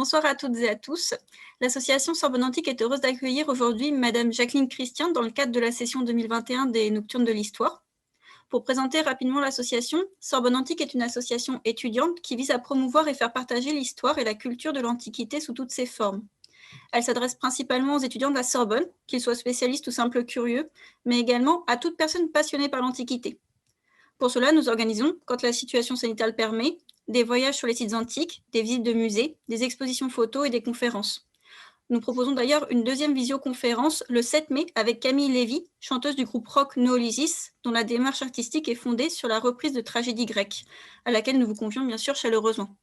Bonsoir à toutes et à tous. L'association Sorbonne Antique est heureuse d'accueillir aujourd'hui Madame Jacqueline Christian dans le cadre de la session 2021 des Nocturnes de l'Histoire. Pour présenter rapidement l'association, Sorbonne Antique est une association étudiante qui vise à promouvoir et faire partager l'histoire et la culture de l'Antiquité sous toutes ses formes. Elle s'adresse principalement aux étudiants de la Sorbonne, qu'ils soient spécialistes ou simples curieux, mais également à toute personne passionnée par l'Antiquité. Pour cela, nous organisons, quand la situation sanitaire le permet, des voyages sur les sites antiques, des visites de musées, des expositions photos et des conférences. Nous proposons d'ailleurs une deuxième visioconférence le 7 mai avec Camille Lévy, chanteuse du groupe rock Nolysis, dont la démarche artistique est fondée sur la reprise de tragédies grecques, à laquelle nous vous convions bien sûr chaleureusement.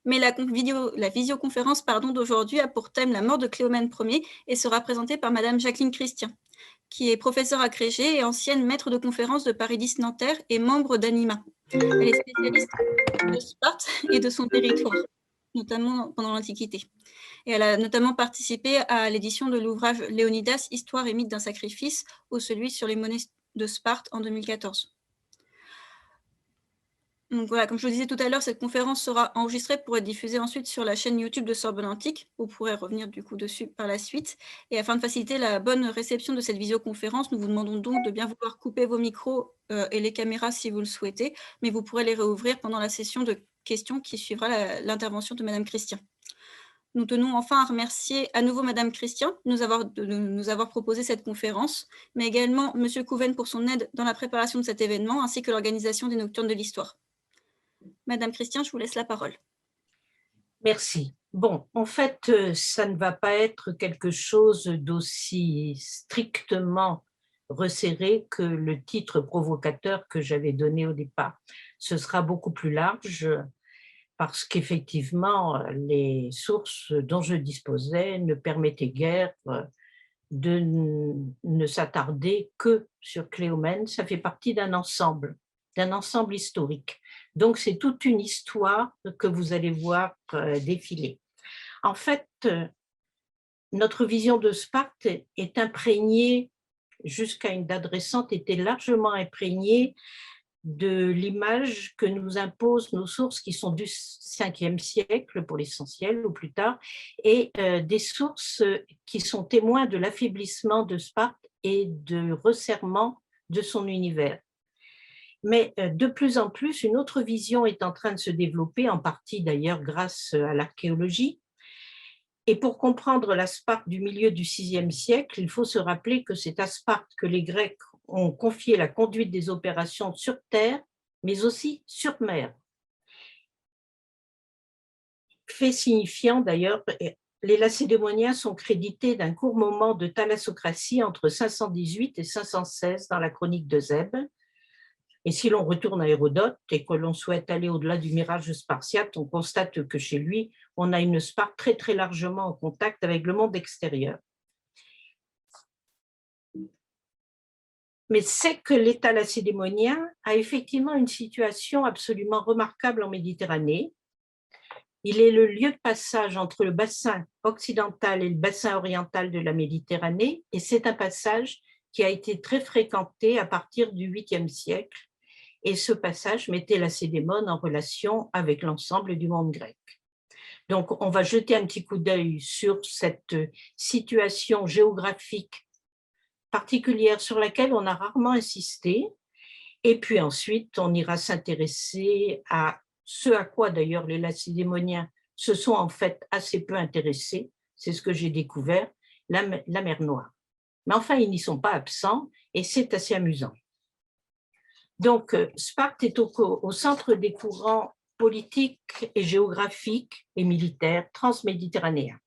Mais la visioconférence d'aujourd'hui a pour thème la mort de Cléomène Ier et sera présentée par Madame Jacqueline Christian, qui est professeure agrégée et ancienne maître de conférences de Paris X Nanterre et membre d'Anima. Elle est spécialiste de Sparte et de son territoire, notamment pendant l'Antiquité. Et elle a notamment participé à l'édition de l'ouvrage Léonidas, Histoire et mythe d'un sacrifice, ou celui sur les monnaies de Sparte en 2014. Donc voilà, comme je vous disais tout à l'heure, cette conférence sera enregistrée pour être diffusée ensuite sur la chaîne YouTube de Sorbonne Antique. Vous pourrez revenir du coup dessus par la suite. Et afin de faciliter la bonne réception de cette visioconférence, nous vous demandons donc de bien vouloir couper vos micros et les caméras si vous le souhaitez, mais vous pourrez les réouvrir pendant la session de questions qui suivra l'intervention de Madame Christian. Nous tenons enfin à remercier à nouveau Madame Christian de nous avoir proposé cette conférence, mais également Monsieur Couven pour son aide dans la préparation de cet événement, ainsi que l'organisation des Nocturnes de l'Histoire. Madame Christian, je vous laisse la parole. Merci. Bon, en fait, ça ne va pas être quelque chose d'aussi strictement resserré que le titre provocateur que j'avais donné au départ. Ce sera beaucoup plus large parce qu'effectivement, les sources dont je disposais ne permettaient guère de ne s'attarder que sur Cléomène. Ça fait partie d'un ensemble historique. Donc, c'est toute une histoire que vous allez voir défiler. En fait, notre vision de Sparte est imprégnée, jusqu'à une date récente, était largement imprégnée de l'image que nous imposent nos sources qui sont du 5e siècle pour l'essentiel ou plus tard, et des sources qui sont témoins de l'affaiblissement de Sparte et de resserrement de son univers. Mais de plus en plus, une autre vision est en train de se développer, en partie d'ailleurs grâce à l'archéologie. Et pour comprendre la Sparte du milieu du 6e siècle, il faut se rappeler que c'est à Sparte que les Grecs ont confié la conduite des opérations sur terre, mais aussi sur mer. Fait signifiant d'ailleurs, les Lacédémoniens sont crédités d'un court moment de thalassocratie entre 518 et 516 dans la chronique de Zèbe. Et si l'on retourne à Hérodote et que l'on souhaite aller au-delà du mirage spartiate, on constate que chez lui, on a une Sparte très très largement en contact avec le monde extérieur. Mais c'est que l'État lacédémonien a effectivement une situation absolument remarquable en Méditerranée. Il est le lieu de passage entre le bassin occidental et le bassin oriental de la Méditerranée, et c'est un passage qui a été très fréquenté à partir du 8e siècle. Et ce passage mettait Lacédémone en relation avec l'ensemble du monde grec. Donc, on va jeter un petit coup d'œil sur cette situation géographique particulière sur laquelle on a rarement insisté. Et puis ensuite, on ira s'intéresser à ce à quoi d'ailleurs les Lacédémoniens se sont en fait assez peu intéressés. C'est ce que j'ai découvert, la mer Noire. Mais enfin, ils n'y sont pas absents et c'est assez amusant. Donc, Sparte est au centre des courants politiques et géographiques et militaires transméditerranéens.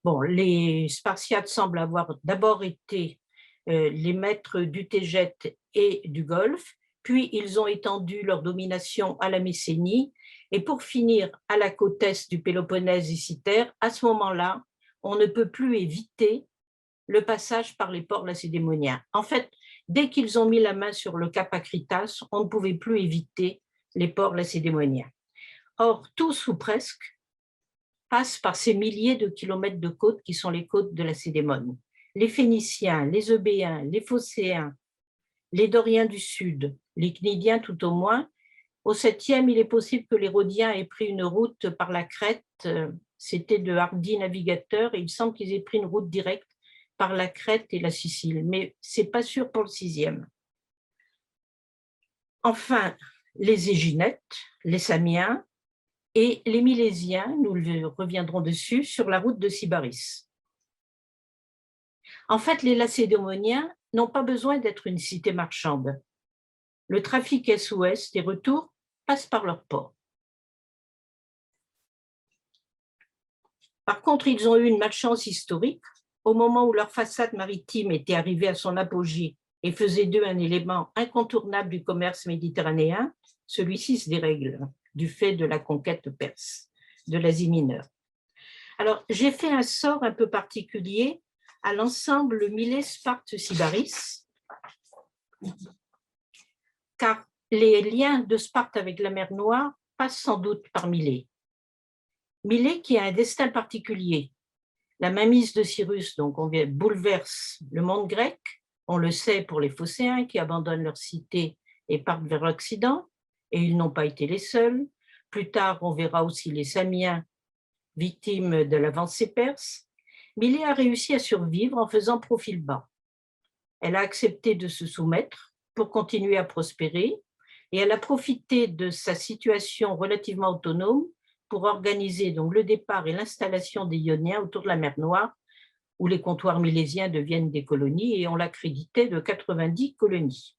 Bon, les Spartiates semblent avoir d'abord été les maîtres du Tégète et du Golfe, puis ils ont étendu leur domination à la Messénie, et pour finir à la côte est du Péloponnèse et Cythère, à ce moment-là, on ne peut plus éviter le passage par les ports lacédémoniens. En fait, dès qu'ils ont mis la main sur le cap Akritas, on ne pouvait plus éviter les ports lacédémoniens. Or, tous ou presque passent par ces milliers de kilomètres de côtes qui sont les côtes de Lacédémone. Les Phéniciens, les Eubéens, les Phocéens, les Doriens du Sud, les Cnidiens tout au moins, Au 7e, il est possible que les Rhodiens aient pris une route par la Crète. C'était de hardis navigateurs et il semble qu'ils aient pris une route directe par la Crète et la Sicile, mais ce n'est pas sûr pour le 6e. Enfin, les Éginettes, les Samiens et les Milésiens, nous reviendrons dessus, sur la route de Sybaris. En fait, les Lacédémoniens n'ont pas besoin d'être une cité marchande. Le trafic est-ouest et retour passe par leur port. Par contre, ils ont eu une malchance historique. Au moment où leur façade maritime était arrivée à son apogée et faisait d'eux un élément incontournable du commerce méditerranéen, celui-ci se dérègle du fait de la conquête perse de l'Asie mineure. Alors, j'ai fait un sort un peu particulier à l'ensemble Milet-Sparte-Sybaris, car les liens de Sparte avec la mer Noire passent sans doute par Milet. Milet qui a un destin particulier. La mainmise de Cyrus donc, bouleverse le monde grec, on le sait pour les Phocéens qui abandonnent leur cité et partent vers l'Occident, et ils n'ont pas été les seuls. Plus tard, on verra aussi les Samiens, victimes de l'avancée perse. Milet a réussi à survivre en faisant profil bas. Elle a accepté de se soumettre pour continuer à prospérer, et elle a profité de sa situation relativement autonome pour organiser donc le départ et l'installation des Ioniens autour de la mer Noire, où les comptoirs milésiens deviennent des colonies, et on l'a crédité de 90 colonies.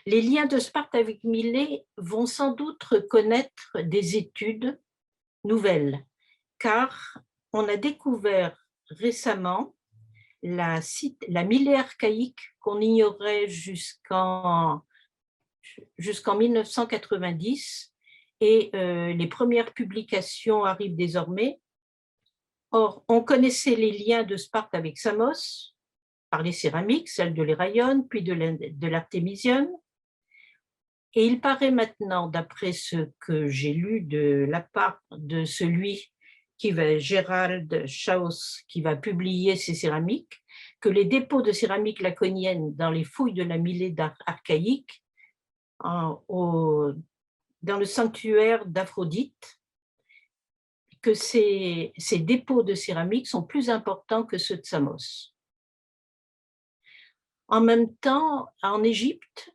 Les liens de Sparte avec Milet vont sans doute connaître des études nouvelles, car on a découvert récemment la Milet archaïque qu'on ignorait jusqu'en 1990, et les premières publications arrivent désormais. Or, on connaissait les liens de Sparte avec Samos par les céramiques, celles de l'Héraion, puis de l'Artémisium. Et il paraît maintenant, d'après ce que j'ai lu de la part de celui Gérald Schaus, qui va publier ces céramiques, que les dépôts de céramique laconienne dans les fouilles de la Milet archaïque, dans le sanctuaire d'Aphrodite, que ces dépôts de céramique sont plus importants que ceux de Samos. En même temps, en Égypte,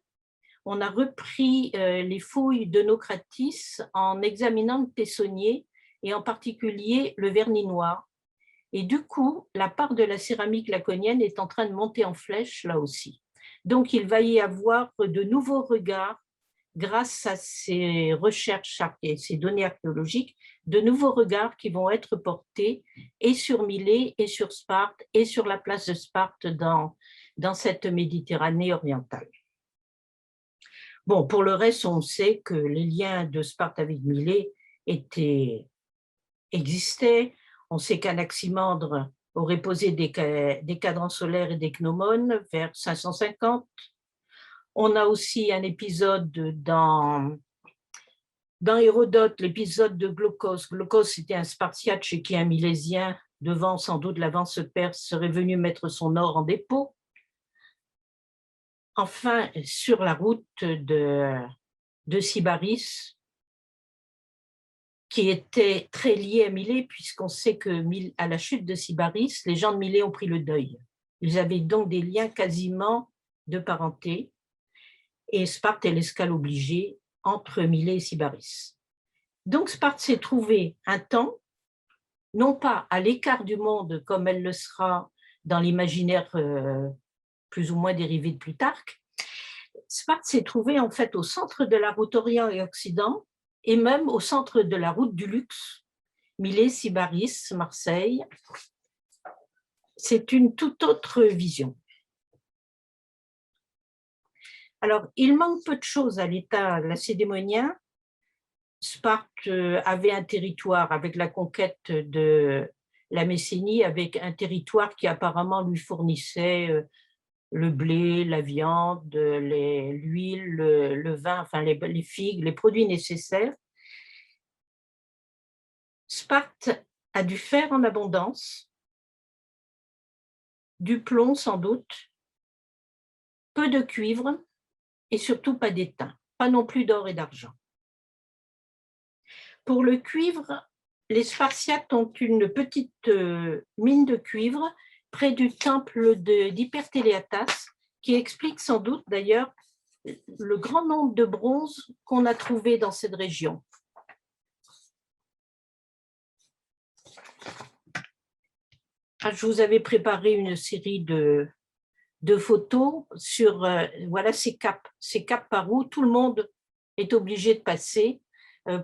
on a repris les fouilles de Nocratis en examinant le tessonnier et en particulier le vernis noir. Et du coup, la part de la céramique laconienne est en train de monter en flèche là aussi. Donc, il va y avoir de nouveaux regards grâce à ces recherches et ces données archéologiques, de nouveaux regards qui vont être portés et sur Milet et sur Sparte et sur la place de Sparte dans cette Méditerranée orientale. Bon, pour le reste, on sait que les liens de Sparte avec Milet existaient. On sait qu'Anaximandre aurait posé des cadrans solaires et des cnomones vers 550. On a aussi un épisode dans Hérodote, l'épisode de Glaucos. Glaucos était un Spartiate chez qui un Milésien, devant sans doute l'avance perse, serait venu mettre son or en dépôt. Enfin, sur la route de Sybaris, qui était très liée à Milet, puisqu'on sait qu'à la chute de Sybaris, les gens de Milet ont pris le deuil. Ils avaient donc des liens quasiment de parenté, et Sparte est l'escale obligée entre Milet et Sybaris. Donc Sparte s'est trouvée un temps, non pas à l'écart du monde comme elle le sera dans l'imaginaire plus ou moins dérivé de Plutarque. Sparte s'est trouvée en fait au centre de la route Orient et Occident, et même au centre de la route du luxe. Milet, Sybaris, Marseille. C'est une toute autre vision. Alors, il manque peu de choses à l'État lacédémonien. Sparte avait un territoire, avec la conquête de la Messénie, avec un territoire qui apparemment lui fournissait le blé, la viande, l'huile, le vin, enfin les figues, les produits nécessaires. Sparte a du fer en abondance, du plomb sans doute, peu de cuivre et surtout pas d'étain. pas non plus d'or et d'argent. Pour le cuivre, les Spartiates ont une petite mine de cuivre près du temple d'Hypertéléatas, qui explique sans doute d'ailleurs le grand nombre de bronzes qu'on a trouvés dans cette région. Je vous avais préparé une série de photos sur voilà, ces caps par où tout le monde est obligé de passer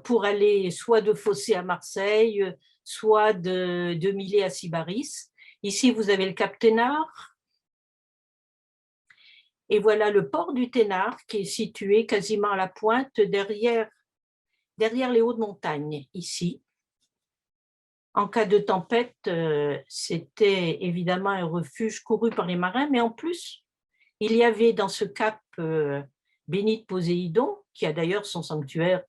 pour aller soit de Phocée à Marseille, soit de Milet à Sybaris. Ici, vous avez le cap Thénard. Et voilà le port du Thénard qui est situé quasiment à la pointe derrière les hautes montagnes, ici. En cas de tempête, c'était évidemment un refuge couru par les marins, mais en plus, il y avait dans ce cap béni de Poséidon, qui a d'ailleurs son sanctuaire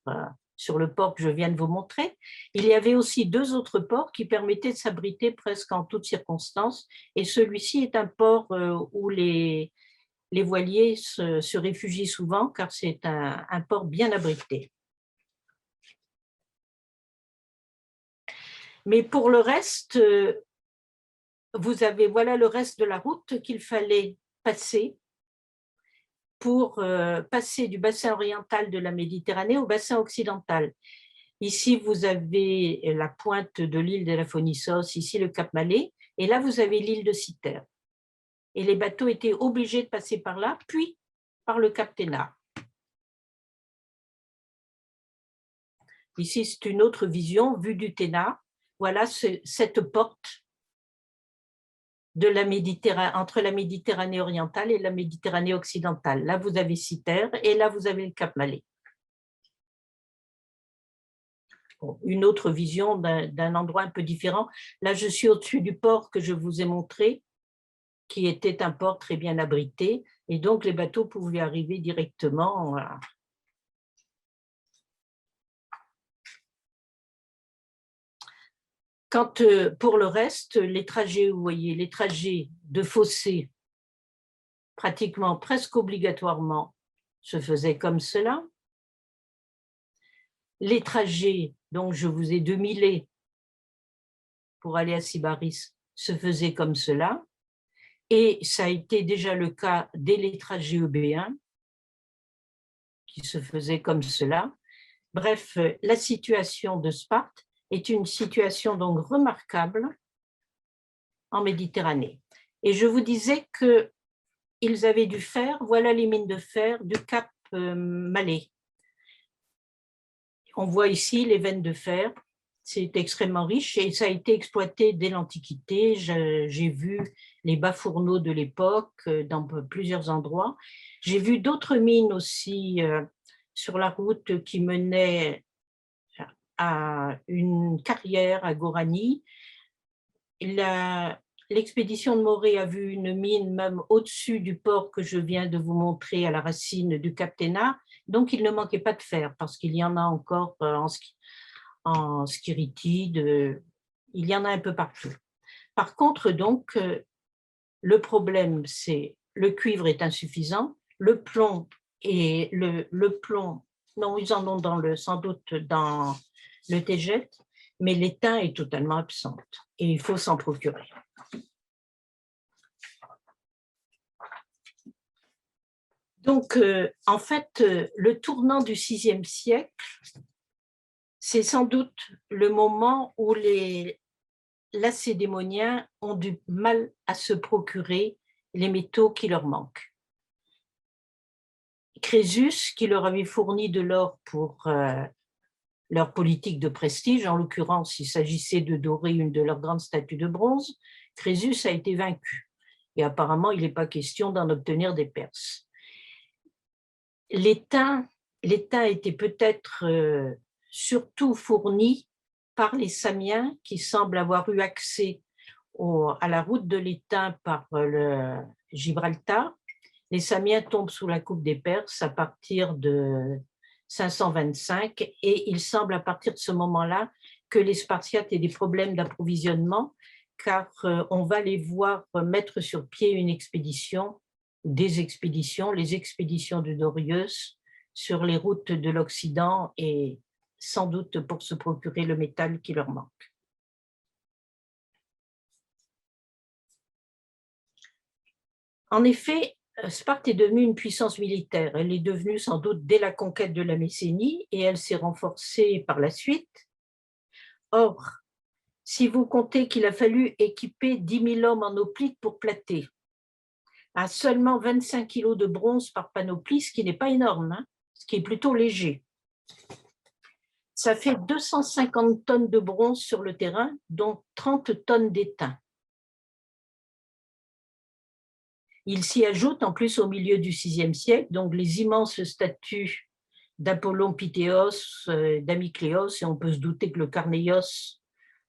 sur le port que je viens de vous montrer, il y avait aussi 2 autres ports qui permettaient de s'abriter presque en toutes circonstances, et celui-ci est un port où les voiliers se réfugient souvent, car c'est un port bien abrité. Mais pour le reste, vous avez, voilà le reste de la route qu'il fallait passer pour passer du bassin oriental de la Méditerranée au bassin occidental. Ici, vous avez la pointe de l'île de la Phonissos, ici le Cap Malais, et là, vous avez l'île de Cythère. Et les bateaux étaient obligés de passer par là, puis par le Cap Thénard. Ici, c'est une autre vision, vue du Thénard. Voilà cette porte de la Méditerranée, entre la Méditerranée orientale et la Méditerranée occidentale. Là, vous avez Cythère et là, vous avez le Cap Malais. Bon, une autre vision d'un endroit un peu différent. Là, je suis au-dessus du port que je vous ai montré, qui était un port très bien abrité, et donc les bateaux pouvaient arriver directement. Voilà. Quand, pour le reste, les trajets, vous voyez, les trajets de Phocée, pratiquement, presque obligatoirement, se faisaient comme cela. Les trajets, donc je vous ai de Milet pour aller à Sybaris, se faisaient comme cela. Et ça a été déjà le cas dès les trajets eubéens, qui se faisaient comme cela. Bref, la situation de Sparte est une situation donc remarquable en Méditerranée. Et je vous disais qu'ils avaient du fer, voilà les mines de fer du Cap Malais. On voit ici les veines de fer, c'est extrêmement riche et ça a été exploité dès l'Antiquité. J'ai vu les bas-fourneaux de l'époque dans plusieurs endroits. J'ai vu d'autres mines aussi sur la route qui menait à une carrière à Gorani. L'expédition de Morée a vu une mine même au-dessus du port que je viens de vous montrer à la racine du Cap Thénard. Donc, il ne manquait pas de fer parce qu'il y en a encore en skéritide, il y en a un peu partout. Par contre, donc, le problème, c'est le cuivre est insuffisant, le plomb et le plomb, non, ils en ont sans doute dans le Tégète, mais l'étain est totalement absente et il faut s'en procurer. Donc, en fait, le tournant du VIe siècle, c'est sans doute le moment où les Lacédémoniens ont du mal à se procurer les métaux qui leur manquent. Crésus, qui leur avait fourni de l'or pour leur politique de prestige, en l'occurrence, il s'agissait de dorer une de leurs grandes statues de bronze, Crésus a été vaincu. Et apparemment, il n'est pas question d'en obtenir des Perses. L'étain était peut-être surtout fourni par les Samiens qui semblent avoir eu accès à la route de l'étain par le Gibraltar. Les Samiens tombent sous la coupe des Perses à partir de 525 et il semble à partir de ce moment-là que les Spartiates aient des problèmes d'approvisionnement car on va les voir mettre sur pied une expédition, des expéditions, les expéditions de Dorius sur les routes de l'Occident et sans doute pour se procurer le métal qui leur manque. En effet, Sparte est devenue une puissance militaire. Elle est devenue sans doute dès la conquête de la Messénie et elle s'est renforcée par la suite. Or, si vous comptez qu'il a fallu équiper 10 000 hommes en hoplite pour plater, à seulement 25 kilos de bronze par panoplie, ce qui n'est pas énorme, hein, ce qui est plutôt léger. Ça fait 250 tonnes de bronze sur le terrain, dont 30 tonnes d'étain. Il s'y ajoute en plus au milieu du VIe siècle, donc les immenses statues d'Apollon Pythéos, d'Amicléos, et on peut se douter que le Carnéos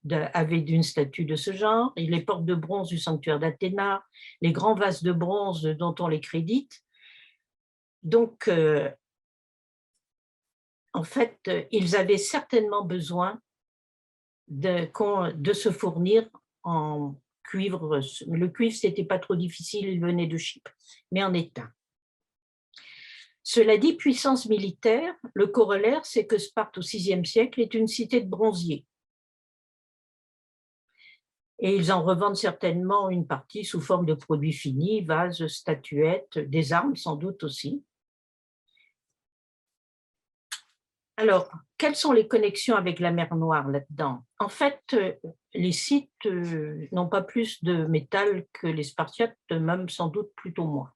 avait une statue de ce genre, et les portes de bronze du sanctuaire d'Athéna, les grands vases de bronze dont on les crédite. Donc, en fait, ils avaient certainement besoin de se fournir en cuivre. Le cuivre, ce n'était pas trop difficile, il venait de Chypre, mais en étain. Cela dit, puissance militaire, le corollaire, c'est que Sparte au VIe siècle est une cité de bronziers. Et ils en revendent certainement une partie sous forme de produits finis, vases, statuettes, des armes sans doute aussi. Alors, quelles sont les connexions avec la mer Noire là-dedans? En fait, les sites n'ont pas plus de métal que les Spartiates, même sans doute plutôt moins.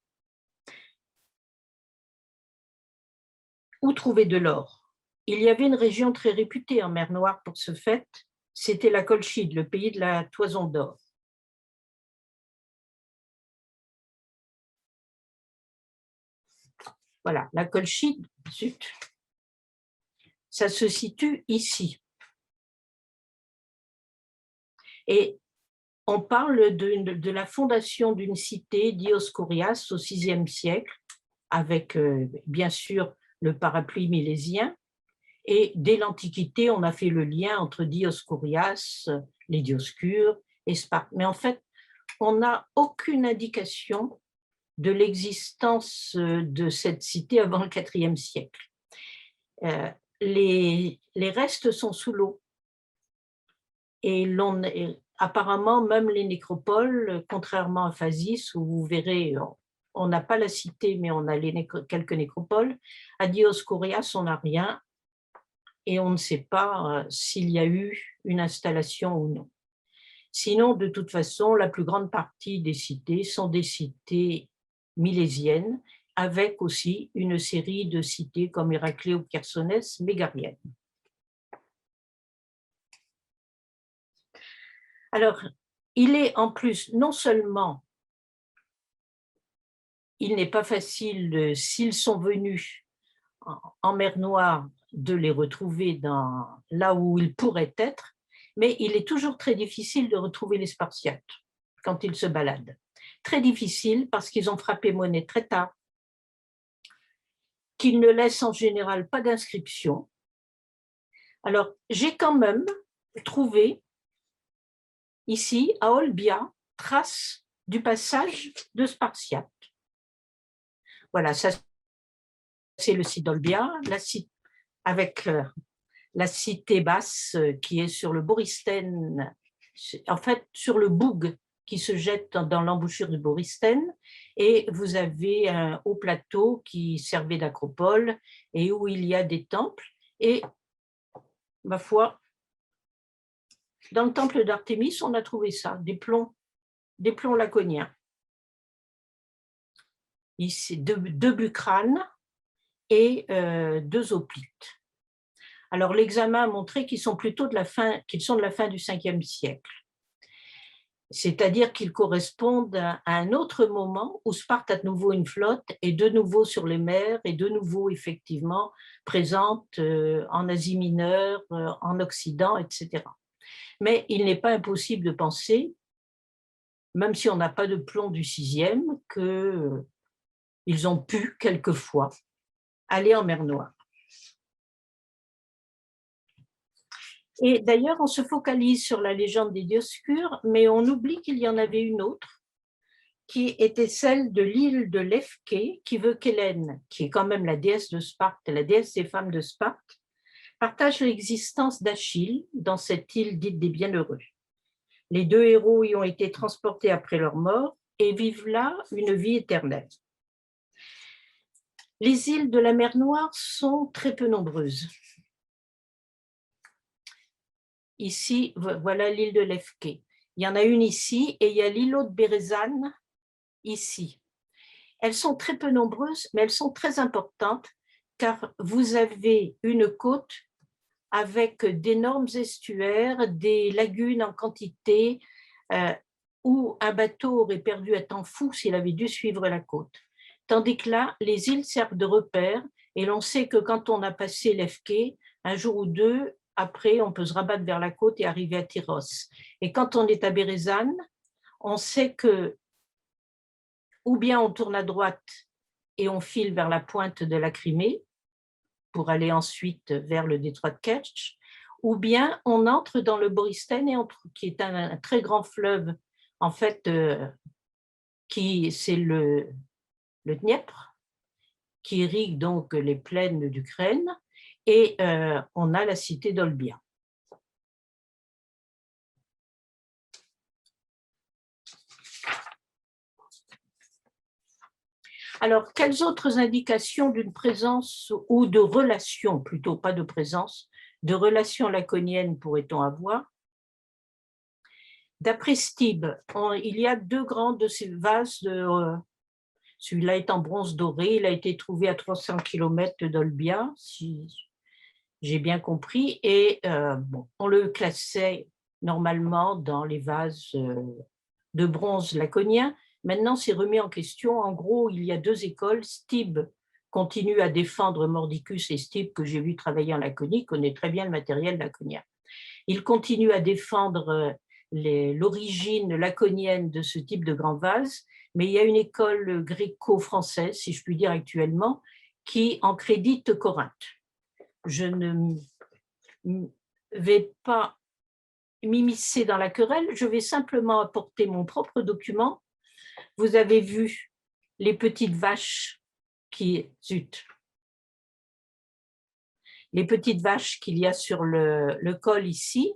Où trouver de l'or? Il y avait une région très réputée en mer Noire pour ce fait, c'était la Colchide, le pays de la toison d'or. Voilà, la Colchide, zut, ça se situe ici. Et on parle de la fondation d'une cité, Dioscorias, au VIe siècle, avec bien sûr le parapluie milésien. Et dès l'Antiquité, on a fait le lien entre Dioscorias, les Dioscures et Sparte. Mais en fait, on n'a aucune indication de l'existence de cette cité avant le IVe siècle. Les restes sont sous l'eau. Et apparemment, même les nécropoles, contrairement à Phasis, où vous verrez, on n'a pas la cité, mais on a quelques nécropoles, à Dioscorias, on n'a rien, et on ne sait pas s'il y a eu une installation ou non. Sinon, de toute façon, la plus grande partie des cités sont des cités milésiennes, avec aussi une série de cités comme Héraclée ou Chersonès, mégariennes. Alors, il est en plus, non seulement, il n'est pas facile, s'ils sont venus en mer Noire, de les retrouver là où ils pourraient être, mais il est toujours très difficile de retrouver les Spartiates quand ils se baladent. Très difficile parce qu'ils ont frappé monnaie très tard, qu'ils ne laissent en général pas d'inscription. Alors, j'ai quand même trouvé ici, à Olbia, trace du passage de Spartiates. Voilà, ça c'est le site d'Olbia, avec la cité basse qui est sur le Borysthène, en fait sur le boug qui se jette dans l'embouchure du Borysthène, et vous avez un haut plateau qui servait d'acropole et où il y a des temples, et ma foi, dans le temple d'Artémis, on a trouvé ça, des plombs laconiens. Ici, deux bucranes et 2 hoplites. Alors, l'examen a montré qu'ils sont plutôt de la fin du Ve siècle. C'est-à-dire qu'ils correspondent à un autre moment où Sparte a de nouveau une flotte et de nouveau sur les mers et de nouveau effectivement présente en Asie mineure, en Occident, etc. Mais il n'est pas impossible de penser, même si on n'a pas de plomb du VIe, qu'ils ont pu quelquefois aller en mer Noire. Et d'ailleurs, on se focalise sur la légende des Dioscures, mais on oublie qu'il y en avait une autre, qui était celle de l'île de Lefké, qui veut qu'Hélène, qui est quand même la déesse de Sparte, la déesse des femmes de Sparte, partage l'existence d'Achille dans cette île dite des Bienheureux. Les deux héros y ont été transportés après leur mort et vivent là une vie éternelle. Les îles de la mer Noire sont très peu nombreuses. Ici, voilà l'île de Lefké. Il y en a une ici et il y a l'îlot de Bérezane ici. Elles sont très peu nombreuses, mais elles sont très importantes car vous avez une côte avec d'énormes estuaires, des lagunes en quantité, où un bateau aurait perdu un temps fou s'il avait dû suivre la côte. Tandis que là, les îles servent de repère et l'on sait que quand on a passé Lefké, un jour ou deux, après, on peut se rabattre vers la côte et arriver à Tyros. Et quand on est à Bérezane, on sait que ou bien on tourne à droite et on file vers la pointe de la Crimée pour aller ensuite vers le détroit de Kertch, ou bien on entre dans le Borysthène, qui est un très grand fleuve, en fait, c'est le Dniepr, qui irrigue donc les plaines d'Ukraine, et on a la cité d'Olbia. Alors, quelles autres indications d'une présence ou de relation, plutôt pas de présence, de relation laconienne pourrait-on avoir? D'après Stibbe, il y a deux grands de ces vases, celui-là est en bronze doré, il a été trouvé à 300 km d'Olbia, si j'ai bien compris, et bon, on le classait normalement dans les vases de bronze laconien. Maintenant, c'est remis en question. En gros, il y a deux écoles. Stibbe continue à défendre Mordicus, et Stibbe, que j'ai vu travailler en Laconie, connaît très bien le matériel laconien. Il continue à défendre l'origine laconienne de ce type de grand vase, mais il y a une école gréco-française, si je puis dire actuellement, qui en crédite Corinthe. Je ne vais pas m'immiscer dans la querelle, je vais simplement apporter mon propre document. Vous avez vu les petites vaches les petites vaches qu'il y a sur le col ici.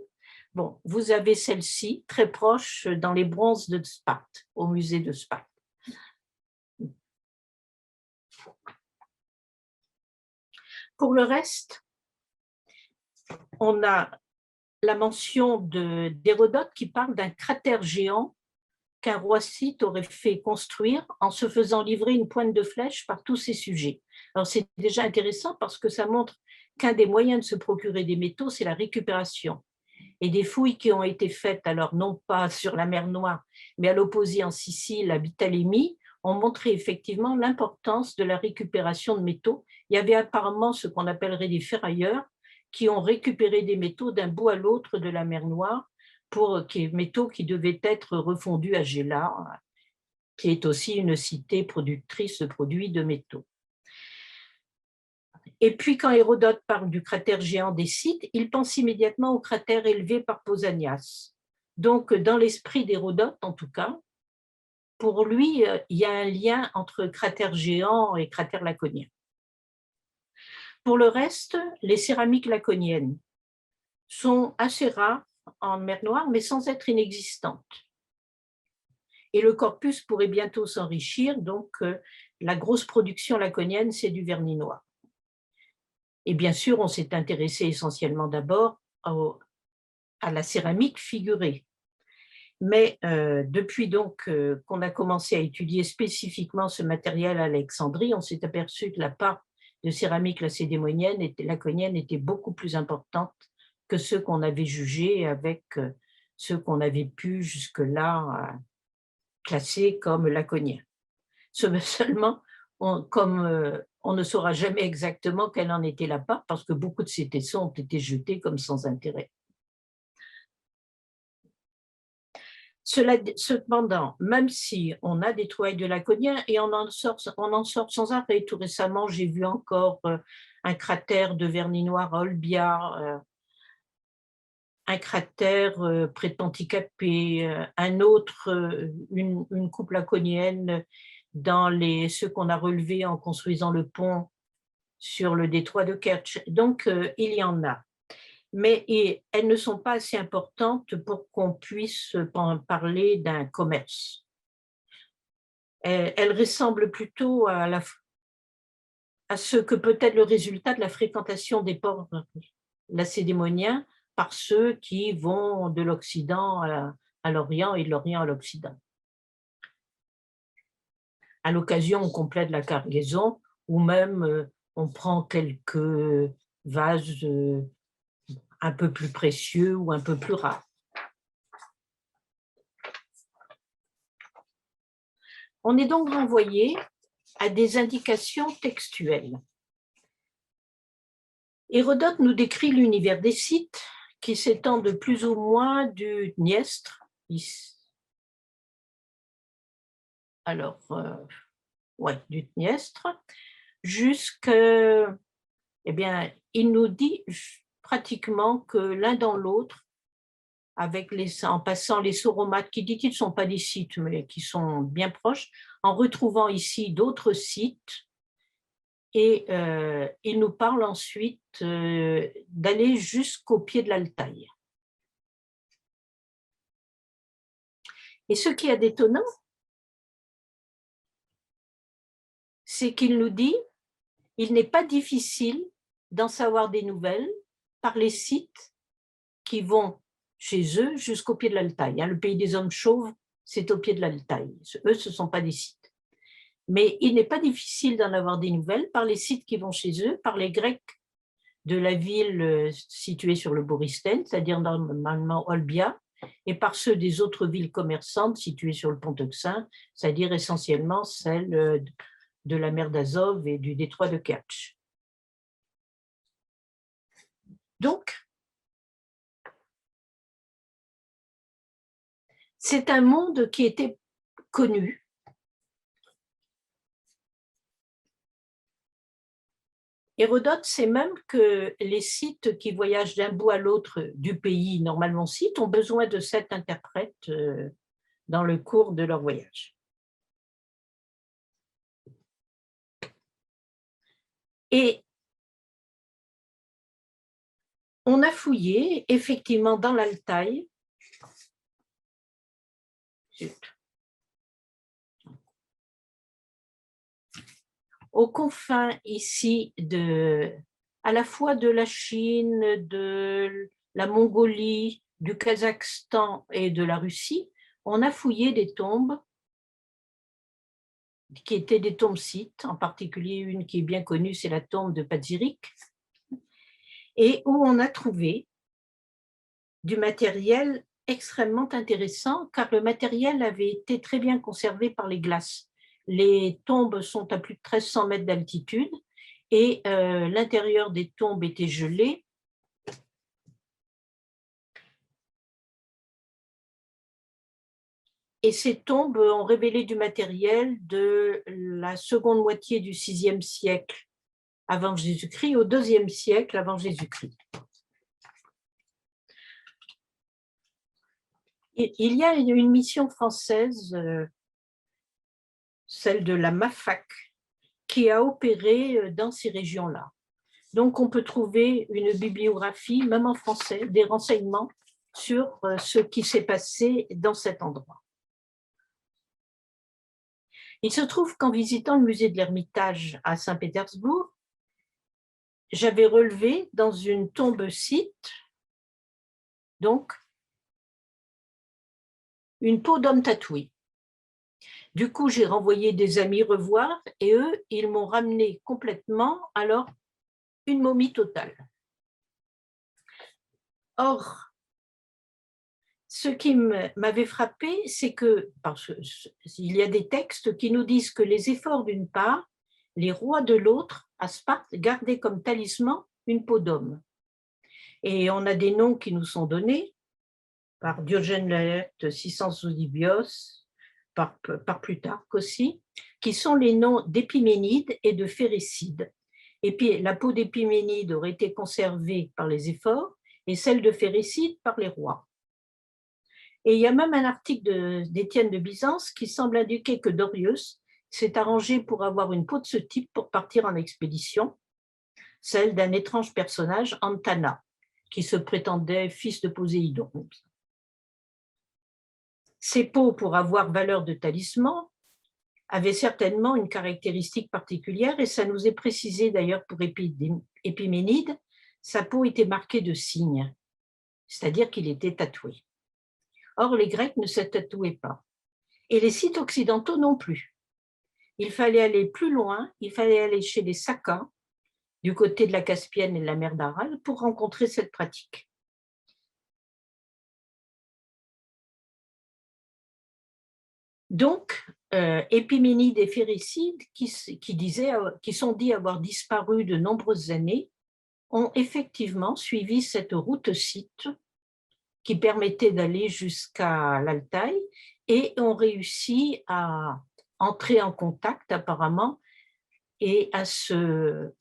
Bon, vous avez celle-ci, très proche, dans les bronzes de Sparte, au musée de Sparte. Pour le reste, on a la mention d'Hérodote qui parle d'un cratère géant qu'un roi scythe aurait fait construire en se faisant livrer une pointe de flèche par tous ses sujets. Alors c'est déjà intéressant parce que ça montre qu'un des moyens de se procurer des métaux, c'est la récupération. Et des fouilles qui ont été faites, alors non pas sur la mer Noire, mais à l'opposé en Sicile, à Bitalémie, ont montré effectivement l'importance de la récupération de métaux. Il y avait apparemment ce qu'on appellerait des ferrailleurs qui ont récupéré des métaux d'un bout à l'autre de la mer Noire, pour métaux qui devaient être refondus à Gela, qui est aussi une cité productrice de produits de métaux. Et puis, quand Hérodote parle du cratère géant des Scythes, il pense immédiatement au cratère élevé par Pausanias. Donc, dans l'esprit d'Hérodote, en tout cas, pour lui, il y a un lien entre cratère géant et cratère laconien. Pour le reste, les céramiques laconiennes sont assez rares en mer Noire, mais sans être inexistantes. Et le corpus pourrait bientôt s'enrichir, donc la grosse production laconienne, c'est du vernis noir. Et bien sûr, on s'est intéressé essentiellement d'abord à la céramique figurée. Mais depuis donc qu'on a commencé à étudier spécifiquement ce matériel à Alexandrie, on s'est aperçu que la part de céramique lacédémonienne et laconienne était beaucoup plus importante que ceux qu'on avait jugés avec ceux qu'on avait pu jusque-là classer comme laconiens. Seulement, comme on ne saura jamais exactement quelle en était la part, parce que beaucoup de ces tessons ont été jetés comme sans intérêt. Cependant, même si on a des trouvailles de laconiens, et on en sort sans arrêt. Tout récemment, j'ai vu encore un cratère de vernis noir à Olbia. un cratère près de Panticapée, un autre, une coupe laconienne dans ceux qu'on a relevés en construisant le pont sur le détroit de Kertch. Donc, il y en a. Mais elles ne sont pas assez importantes pour qu'on puisse parler d'un commerce. Elles ressemblent plutôt à ce que peut être le résultat de la fréquentation des ports lacédémoniens par ceux qui vont de l'Occident à l'Orient et de l'Orient à l'Occident. À l'occasion, on complète la cargaison ou même on prend quelques vases un peu plus précieux ou un peu plus rares. On est donc renvoyé à des indications textuelles. Hérodote nous décrit l'univers des Scythes qui s'étend de plus ou moins du Dniestre, du Dniestre, jusqu'à, il nous dit pratiquement que l'un dans l'autre, en passant les Sauromates, qui dit qu'ils ne sont pas des Scythes, mais qui sont bien proches, en retrouvant ici d'autres Scythes, et il nous parle ensuite d'aller jusqu'au pied de l'Altaï. Et ce qui est d'étonnant, c'est qu'il nous dit il n'est pas difficile d'en savoir des nouvelles par les Scythes qui vont chez eux jusqu'au pied de l'Altaï. Le pays des hommes chauves, c'est au pied de l'Altaï. Eux, ce ne sont pas des Scythes. Mais il n'est pas difficile d'en avoir des nouvelles par les Scythes qui vont chez eux, par les Grecs de la ville située sur le Borysthène, c'est-à-dire normalement Olbia, et par ceux des autres villes commerçantes situées sur le pont Euxin, c'est-à-dire essentiellement celles de la mer d'Azov et du détroit de Kertch. Donc, c'est un monde qui était connu. Hérodote sait même que les Scythes qui voyagent d'un bout à l'autre du pays, normalement Scythe, ont besoin de 7 interprètes dans le cours de leur voyage. Et on a fouillé effectivement dans l'Altaï. Aux confins ici à la fois de la Chine, de la Mongolie, du Kazakhstan et de la Russie, on a fouillé des tombes qui étaient des tombes scythes, en particulier une qui est bien connue, c'est la tombe de Pazyryk, et où on a trouvé du matériel extrêmement intéressant, car le matériel avait été très bien conservé par les glaces. Les tombes sont à plus de 1300 mètres d'altitude et l'intérieur des tombes était gelé. Et ces tombes ont révélé du matériel de la seconde moitié du VIe siècle avant Jésus-Christ au IIe siècle avant Jésus-Christ. Il y a une mission française, celle de la MAFAC, qui a opéré dans ces régions-là. Donc, on peut trouver une bibliographie, même en français, des renseignements sur ce qui s'est passé dans cet endroit. Il se trouve qu'en visitant le musée de l'Ermitage à Saint-Pétersbourg, j'avais relevé dans une tombe scythe, donc, une peau d'homme tatoué. Du coup, j'ai renvoyé des amis revoir et eux, ils m'ont ramené complètement, alors, une momie totale. Or, ce qui m'avait frappé, c'est que, parce qu'il y a des textes qui nous disent que les efforts d'une part, les rois de l'autre, à Sparte, gardaient comme talisman une peau d'homme. Et on a des noms qui nous sont donnés par Diogène Laërte, Sicens Odibios, par Plutarque aussi, qui sont les noms d'Épiménide et de Phérécyde. Et puis la peau d'Épiménide aurait été conservée par les efforts, et celle de Phérécyde par les rois. Et il y a même un article d'Étienne de Byzance qui semble indiquer que Dorius s'est arrangé pour avoir une peau de ce type pour partir en expédition, celle d'un étrange personnage, Antenna, qui se prétendait fils de Poséidon. Ces peaux, pour avoir valeur de talisman, avaient certainement une caractéristique particulière, et ça nous est précisé d'ailleurs pour Épiménide, sa peau était marquée de signes, c'est-à-dire qu'il était tatoué. Or, les Grecs ne se tatouaient pas, et les sites occidentaux non plus. Il fallait aller plus loin, il fallait aller chez les Sakas, du côté de la Caspienne et de la mer d'Aral, pour rencontrer cette pratique. Donc, Épiménide et Phérécyde, qui sont dits avoir disparu de nombreuses années, ont effectivement suivi cette route scythe qui permettait d'aller jusqu'à l'Altaï et ont réussi à entrer en contact apparemment et à se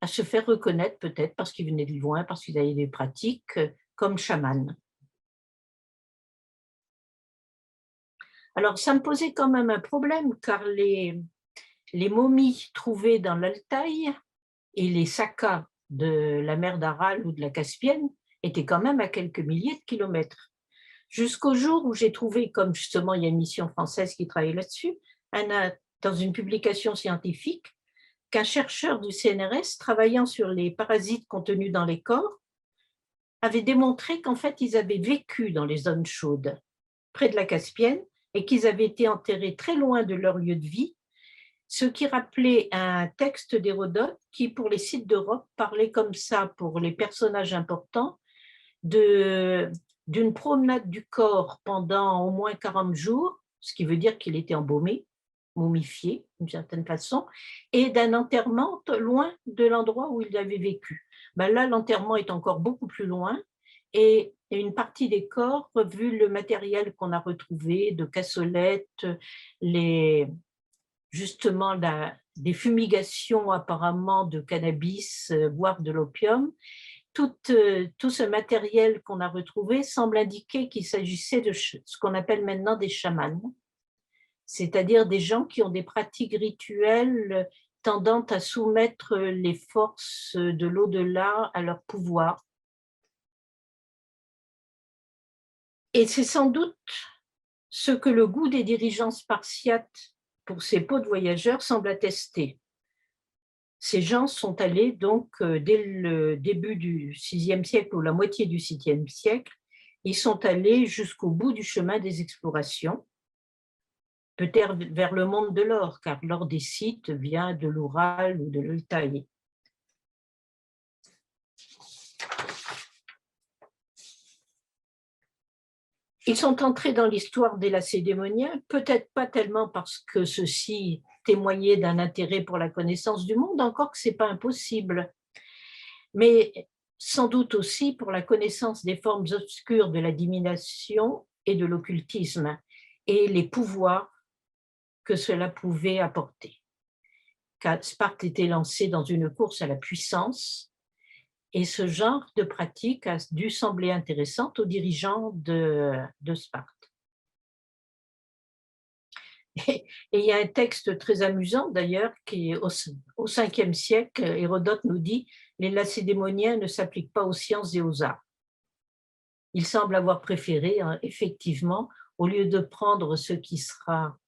faire reconnaître peut-être parce qu'ils venaient de loin, parce qu'ils avaient des pratiques comme chamans. Alors ça me posait quand même un problème car les momies trouvées dans l'Altaï et les sakas de la mer d'Aral ou de la Caspienne étaient quand même à quelques milliers de kilomètres. Jusqu'au jour où j'ai trouvé, comme justement il y a une mission française qui travaille là-dessus, dans une publication scientifique, qu'un chercheur du CNRS travaillant sur les parasites contenus dans les corps avait démontré qu'en fait ils avaient vécu dans les zones chaudes, près de la Caspienne, et qu'ils avaient été enterrés très loin de leur lieu de vie, ce qui rappelait un texte d'Hérodote qui, pour les sites d'Europe, parlait comme ça, pour les personnages importants, d'une promenade du corps pendant au moins 40 jours, ce qui veut dire qu'il était embaumé, momifié d'une certaine façon, et d'un enterrement loin de l'endroit où il avait vécu. Ben là, l'enterrement est encore beaucoup plus loin, et une partie des corps, vu le matériel qu'on a retrouvé, de cassolettes, justement des fumigations apparemment de cannabis, voire de l'opium, tout ce matériel qu'on a retrouvé semble indiquer qu'il s'agissait de ce qu'on appelle maintenant des chamans, c'est-à-dire des gens qui ont des pratiques rituelles tendant à soumettre les forces de l'au-delà à leur pouvoir. Et c'est sans doute ce que le goût des dirigeants spartiates pour ces peaux de voyageurs semble attester. Ces gens sont allés donc, dès le début du VIe siècle ou la moitié du VIIe siècle, ils sont allés jusqu'au bout du chemin des explorations, peut-être vers le monde de l'or, car l'or des Scythes vient de l'Oural ou de l'Altaï. Ils sont entrés dans l'histoire des Lacédémoniens, peut-être pas tellement parce que ceux-ci témoignaient d'un intérêt pour la connaissance du monde, encore que ce n'est pas impossible, mais sans doute aussi pour la connaissance des formes obscures de la divination et de l'occultisme et les pouvoirs que cela pouvait apporter. Car Sparte était lancée dans une course à la puissance, et ce genre de pratique a dû sembler intéressante aux dirigeants de Sparte. Et il y a un texte très amusant d'ailleurs qui est au Ve siècle, Hérodote nous dit « Les Lacédémoniens ne s'appliquent pas aux sciences et aux arts ». Ils semblent avoir préféré, effectivement, au lieu de prendre ce qui sera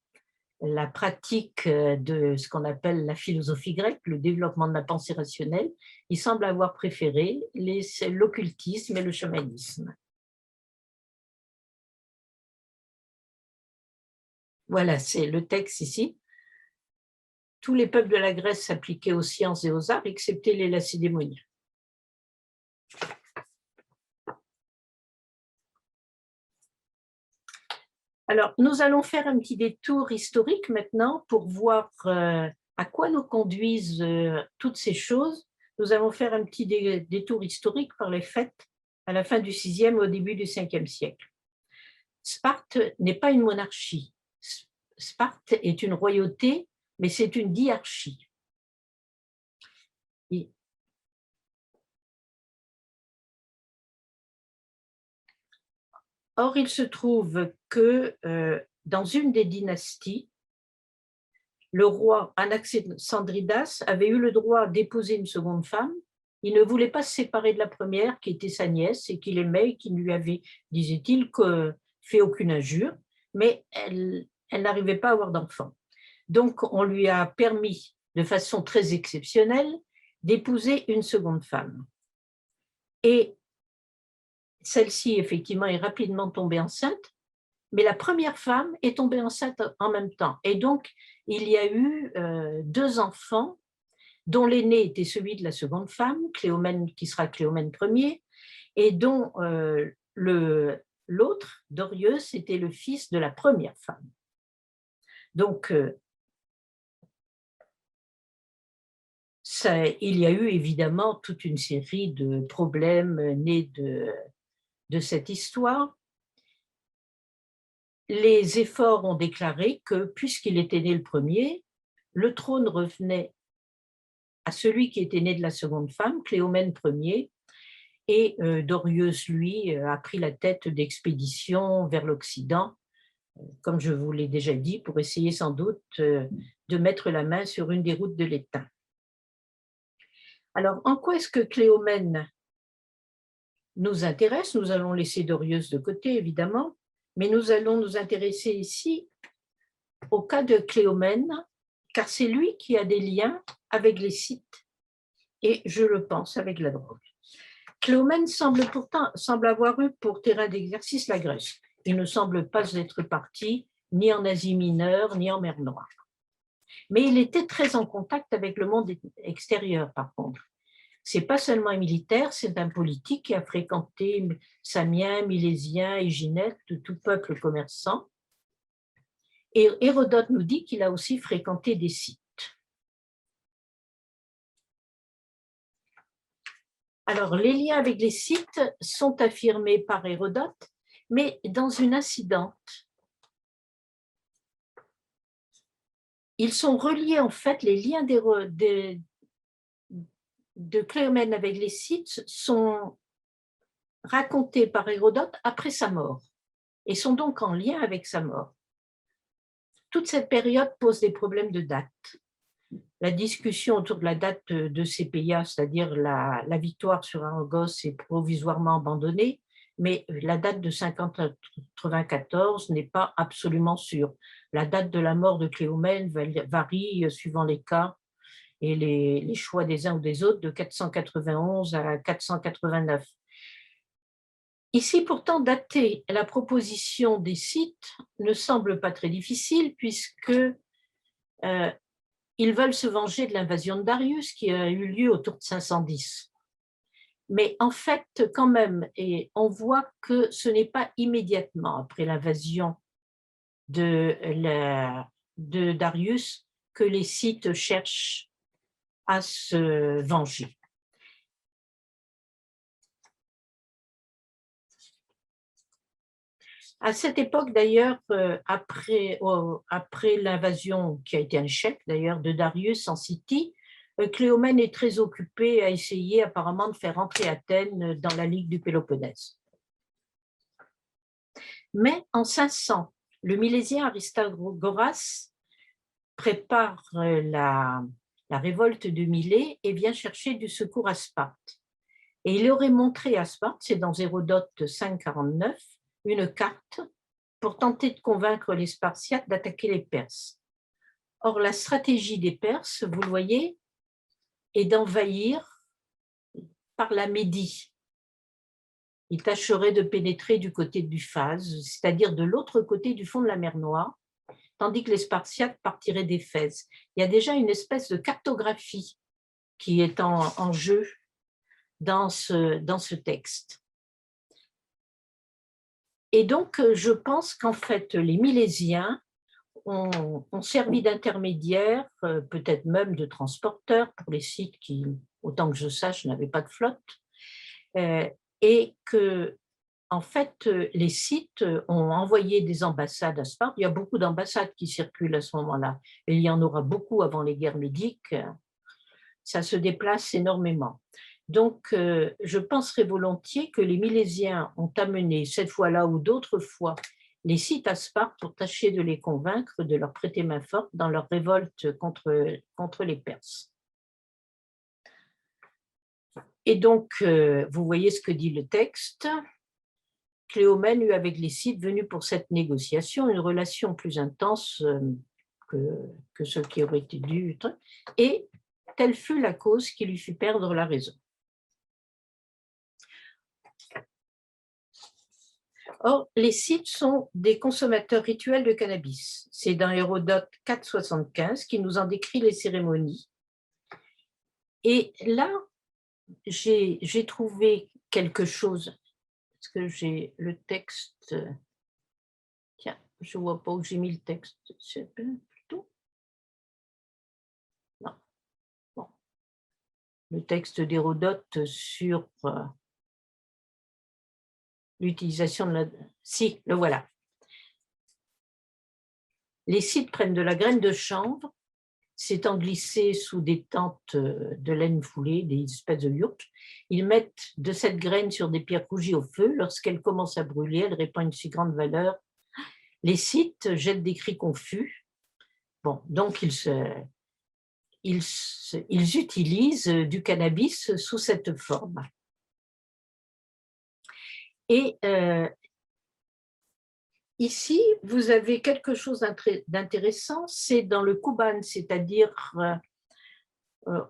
la pratique de ce qu'on appelle la philosophie grecque, le développement de la pensée rationnelle, il semble avoir préféré l'occultisme et le chamanisme. Voilà, c'est le texte ici. Tous les peuples de la Grèce s'appliquaient aux sciences et aux arts, excepté les Lacédémoniens. Alors, nous allons faire un petit détour historique maintenant pour voir à quoi nous conduisent toutes ces choses. Nous allons faire un petit détour historique par les fêtes à la fin du VIe et au début du Ve siècle. Sparte n'est pas une monarchie. Sparte est une royauté, mais c'est une diarchie. Or, il se trouve que dans une des dynasties, le roi Anaxandridas avait eu le droit d'épouser une seconde femme. Il ne voulait pas se séparer de la première, qui était sa nièce et qu'il aimait et qui ne lui avait, disait-il, fait aucune injure, mais elle n'arrivait pas à avoir d'enfant. Donc, on lui a permis, de façon très exceptionnelle, d'épouser une seconde femme. Et celle-ci, effectivement, est rapidement tombée enceinte, mais la première femme est tombée enceinte en même temps. Et donc, il y a eu 2 enfants, dont l'aîné était celui de la seconde femme, Cléomène, qui sera Cléomène Ier, et dont l'autre, Dorius, était le fils de la première femme. Donc, il y a eu évidemment toute une série de problèmes nés de cette histoire. Les efforts ont déclaré que, puisqu'il était né le premier, le trône revenait à celui qui était né de la seconde femme, Cléomène Ier, et Dorius, lui, a pris la tête d'expédition vers l'Occident, comme je vous l'ai déjà dit, pour essayer sans doute de mettre la main sur une des routes de l'État. Alors, en quoi est-ce que Cléomène nous intéresse? Nous allons laisser Dorius de côté, évidemment, mais nous allons nous intéresser ici au cas de Cléomène, car c'est lui qui a des liens avec les Scythes et, je le pense, avec la drogue. Cléomène semble avoir eu pour terrain d'exercice la Grèce. Il ne semble pas être parti ni en Asie mineure, ni en mer Noire. Mais il était très en contact avec le monde extérieur, par contre. Ce n'est pas seulement un militaire, c'est un politique qui a fréquenté Samiens, Milésiens, Éginètes, de tout peuple commerçant. Et Hérodote nous dit qu'il a aussi fréquenté des Scythes. Alors, les liens avec les Scythes sont affirmés par Hérodote, mais dans une incidente. Ils sont reliés, en fait, les liens de Cléomène avec les Scythes sont racontés par Hérodote après sa mort et sont donc en lien avec sa mort. Toute cette période pose des problèmes de date. La discussion autour de la date de Cépéia, c'est-à-dire la victoire sur Argos, est provisoirement abandonnée, mais la date de 594 n'est pas absolument sûre. La date de la mort de Cléomène varie suivant les cas et les choix des uns ou des autres, de 491 à 489. Ici, pourtant, dater la proposition des Scythes ne semble pas très difficile, puisque ils veulent se venger de l'invasion de Darius qui a eu lieu autour de 510. Mais en fait, quand même, et on voit que ce n'est pas immédiatement après l'invasion de Darius que les Scythes cherchent à se venger. À cette époque, d'ailleurs, après l'invasion, qui a été un échec d'ailleurs, de Darius en Scythie, Cléomène est très occupée à essayer apparemment de faire entrer Athènes dans la Ligue du Péloponnèse. Mais en 500, le Milésien Aristagoras prépare la révolte de Milée et vient chercher du secours à Sparte. Et il aurait montré à Sparte, c'est dans Hérodote 5,49, une carte pour tenter de convaincre les Spartiates d'attaquer les Perses. Or, la stratégie des Perses, vous le voyez, est d'envahir par la Médie. Ils tâcheraient de pénétrer du côté du Phase, c'est-à-dire de l'autre côté du fond de la mer Noire, tandis que les Spartiates partiraient d'Éphèse. Il y a déjà une espèce de cartographie qui est en jeu dans ce texte. Et donc, je pense qu'en fait, les Milésiens ont servi d'intermédiaires, peut-être même de transporteurs pour les Scythes qui, autant que je sache, n'avaient pas de flotte, et que, en fait, les Scythes ont envoyé des ambassades à Sparte. Il y a beaucoup d'ambassades qui circulent à ce moment-là. Il y en aura beaucoup avant les guerres médiques. Ça se déplace énormément. Donc, je penserais volontiers que les Milésiens ont amené, cette fois-là ou d'autres fois, les Scythes à Sparte pour tâcher de les convaincre de leur prêter main forte dans leur révolte contre les Perses. Et donc, vous voyez ce que dit le texte. Cléomène eut avec les Scythes venus pour cette négociation une relation plus intense que ce qui aurait été dû, et telle fut la cause qui lui fit perdre la raison. Or, les Scythes sont des consommateurs rituels de cannabis. C'est dans Hérodote 4,75 qui nous en décrit les cérémonies. Et là, j'ai trouvé quelque chose, parce que j'ai le texte. Tiens, je ne vois pas où j'ai mis le texte. C'est plutôt. Non. Bon. Le texte d'Hérodote sur l'utilisation de la. Si, le voilà. Les Scythes prennent de la graine de chanvre, s'étant glissés sous des tentes de laine foulée, des espèces de yurts. Ils mettent de cette graine sur des pierres rougies au feu. Lorsqu'elle commence à brûler, elle répand une si grande valeur. Les Scythes jettent des cris confus. Bon, donc ils utilisent du cannabis sous cette forme. Et ici, vous avez quelque chose d'intéressant, c'est dans le Kouban, c'est-à-dire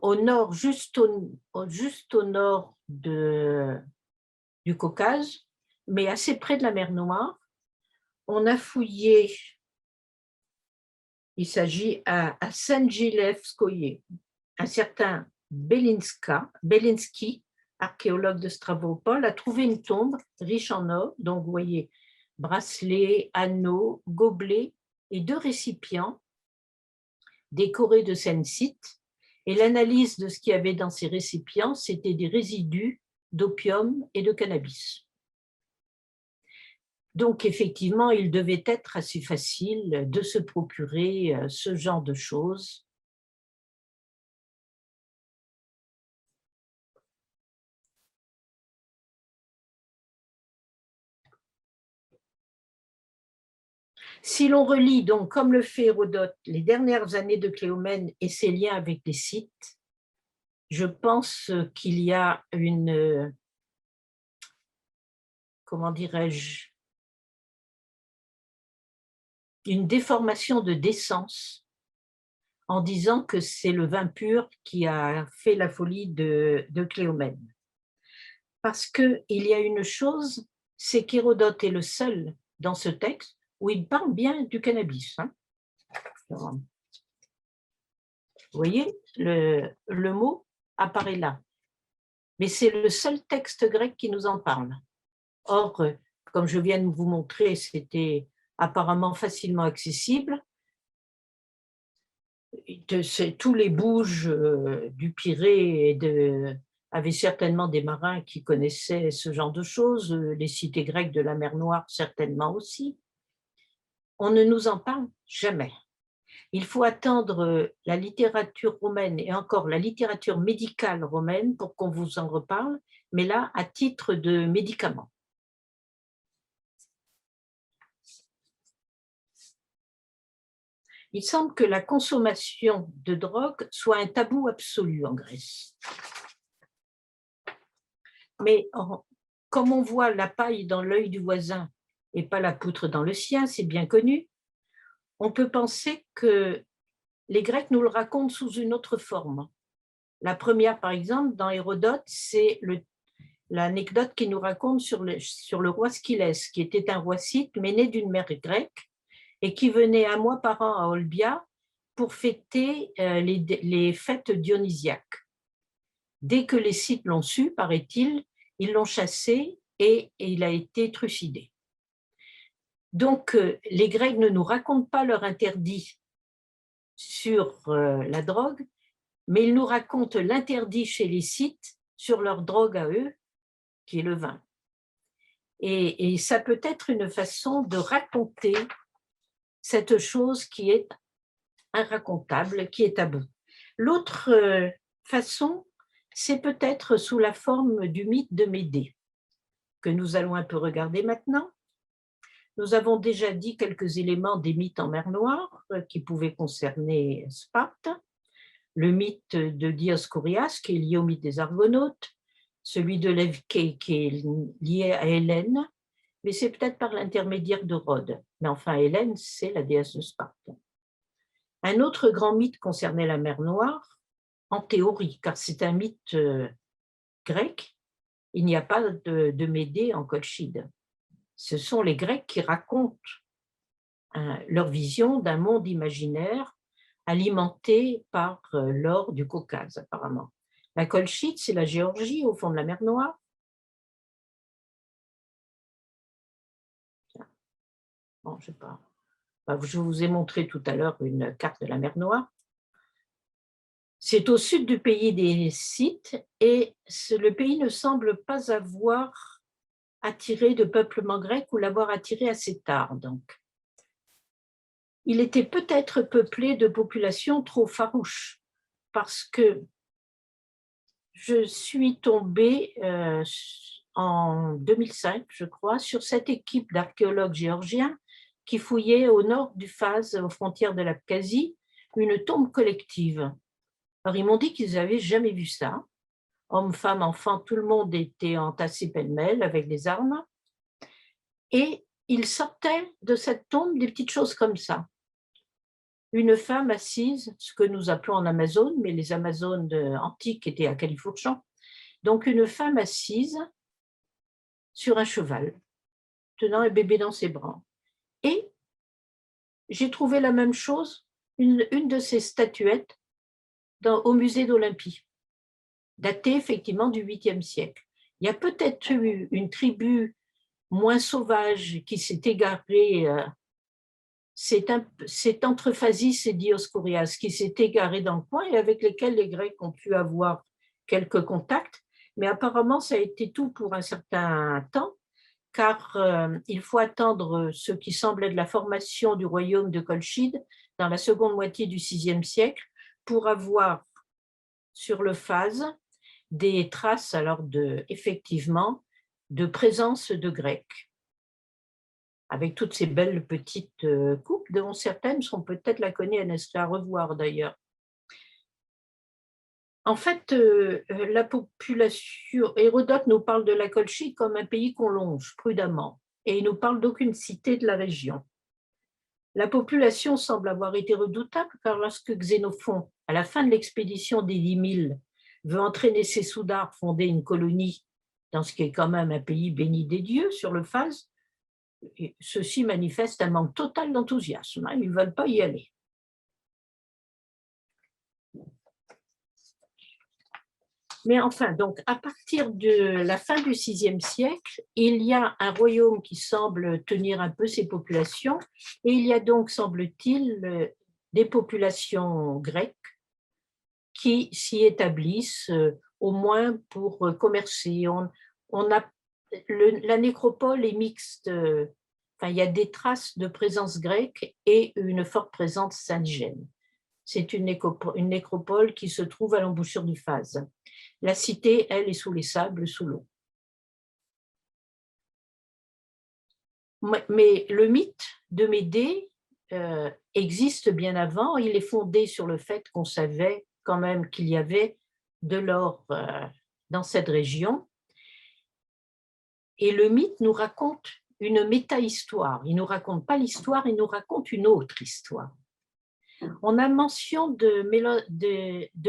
au nord, juste au nord du Caucase, mais assez près de la mer Noire. On a fouillé, il s'agit à Saint-Gilevskoye, un certain Belinsky, archéologue de Stavropol, a trouvé une tombe riche en or, donc vous voyez, bracelets, anneaux, gobelets et 2 récipients décorés de scènes scythes. Et l'analyse de ce qu'il y avait dans ces récipients, c'était des résidus d'opium et de cannabis. Donc, effectivement, il devait être assez facile de se procurer ce genre de choses. Si l'on relit, donc, comme le fait Hérodote, les dernières années de Cléomène et ses liens avec les Scythes, je pense qu'il y a une, comment dirais-je, une déformation de décence en disant que c'est le vin pur qui a fait la folie de Cléomène. Parce qu'il y a une chose, c'est qu'Hérodote est le seul dans ce texte où il parle bien du cannabis. Hein. Vous voyez, le mot apparaît là. Mais c'est le seul texte grec qui nous en parle. Or, comme je viens de vous montrer, c'était apparemment facilement accessible. Tous les bouges du Pirée avaient certainement des marins qui connaissaient ce genre de choses, les cités grecques de la mer Noire certainement aussi. On ne nous en parle jamais. Il faut attendre la littérature romaine et encore la littérature médicale romaine pour qu'on vous en reparle, mais là, à titre de médicament. Il semble que la consommation de drogue soit un tabou absolu en Grèce. Mais comme on voit la paille dans l'œil du voisin et pas la poutre dans le sien, c'est bien connu, on peut penser que les Grecs nous le racontent sous une autre forme. La première, par exemple, dans Hérodote, c'est l'anecdote qu'il nous raconte sur le roi Schylès, qui était un roi scythe, mais né d'une mère grecque, et qui venait un mois par an à Olbia pour fêter les fêtes dionysiaques. Dès que les Scythes l'ont su, paraît-il, ils l'ont chassé et il a été trucidé. Donc, les Grecs ne nous racontent pas leur interdit sur la drogue, mais ils nous racontent l'interdit chez les Scythes sur leur drogue à eux, qui est le vin. Et ça peut être une façon de raconter cette chose qui est inracontable, qui est tabou. L'autre façon, c'est peut-être sous la forme du mythe de Médée, que nous allons un peu regarder maintenant. Nous avons déjà dit quelques éléments des mythes en mer Noire qui pouvaient concerner Sparte. Le mythe de Dioscorias, qui est lié au mythe des Argonautes, celui de Leucée, qui est lié à Hélène, mais c'est peut-être par l'intermédiaire de Rhodes. Mais enfin, Hélène, c'est la déesse de Sparte. Un autre grand mythe concernait la mer Noire, en théorie, car c'est un mythe grec. Il n'y a pas de Médée en Colchide. Ce sont les Grecs qui racontent leur vision d'un monde imaginaire alimenté par l'or du Caucase, apparemment. La Colchide, c'est la Géorgie, au fond de la mer Noire. Bon, je sais pas. Je vous ai montré tout à l'heure une carte de la mer Noire. C'est au sud du pays des Scythes et le pays ne semble pas avoir attiré de peuplement grec ou l'avoir attiré assez tard. Donc. Il était peut-être peuplé de populations trop farouches parce que je suis tombée en 2005, je crois, sur cette équipe d'archéologues géorgiens qui fouillaient au nord du Fars, aux frontières de l'Abkhazie, une tombe collective. Alors, ils m'ont dit qu'ils n'avaient jamais vu ça. Hommes, femmes, enfants, tout le monde était entassé pêle-mêle avec des armes. Et il sortait de cette tombe des petites choses comme ça. Une femme assise, ce que nous appelons en Amazone, mais les Amazones antiques étaient à Califourchon. Donc, une femme assise sur un cheval, tenant un bébé dans ses bras. Et j'ai trouvé la même chose, une de ces statuettes au musée d'Olympie, datée effectivement du 8e siècle. Il y a peut-être eu une tribu moins sauvage qui s'est égarée, c'est entre Phasis et Dioscorias qui s'est égaré dans le coin et avec lesquels les Grecs ont pu avoir quelques contacts, mais apparemment ça a été tout pour un certain temps, car il faut attendre ce qui semblait de la formation du royaume de Colchide dans la seconde moitié du VIe siècle pour avoir sur le Phase des traces alors effectivement de présence de Grecs, avec toutes ces belles petites coupes dont certaines sont peut-être la connaissent à revoir d'ailleurs. En fait, la population, Hérodote nous parle de la Colchide comme un pays qu'on longe prudemment, et il nous parle d'aucune cité de la région. La population semble avoir été redoutable, car lorsque Xénophon, à la fin de l'expédition des 10 000, veut entraîner ses soudards fonder une colonie dans ce qui est quand même un pays béni des dieux, sur le Phase, ceux-ci manifestent un manque total d'enthousiasme, ils ne veulent pas y aller. Mais enfin, donc, à partir de la fin du VIe siècle, il y a un royaume qui semble tenir un peu ses populations, et il y a donc, semble-t-il, des populations grecques qui s'y établissent, au moins pour commercer. La nécropole est mixte, il y a des traces de présence grecque et une forte présence indigène. C'est une nécropole qui se trouve à l'embouchure du Phase. La cité, elle, est sous les sables, sous l'eau. Mais le mythe de Médée existe bien avant. Il est fondé sur le fait qu'on savait quand même qu'il y avait de l'or dans cette région. Et le mythe nous raconte une méta-histoire. Il ne nous raconte pas l'histoire, il nous raconte une autre histoire. On a mention de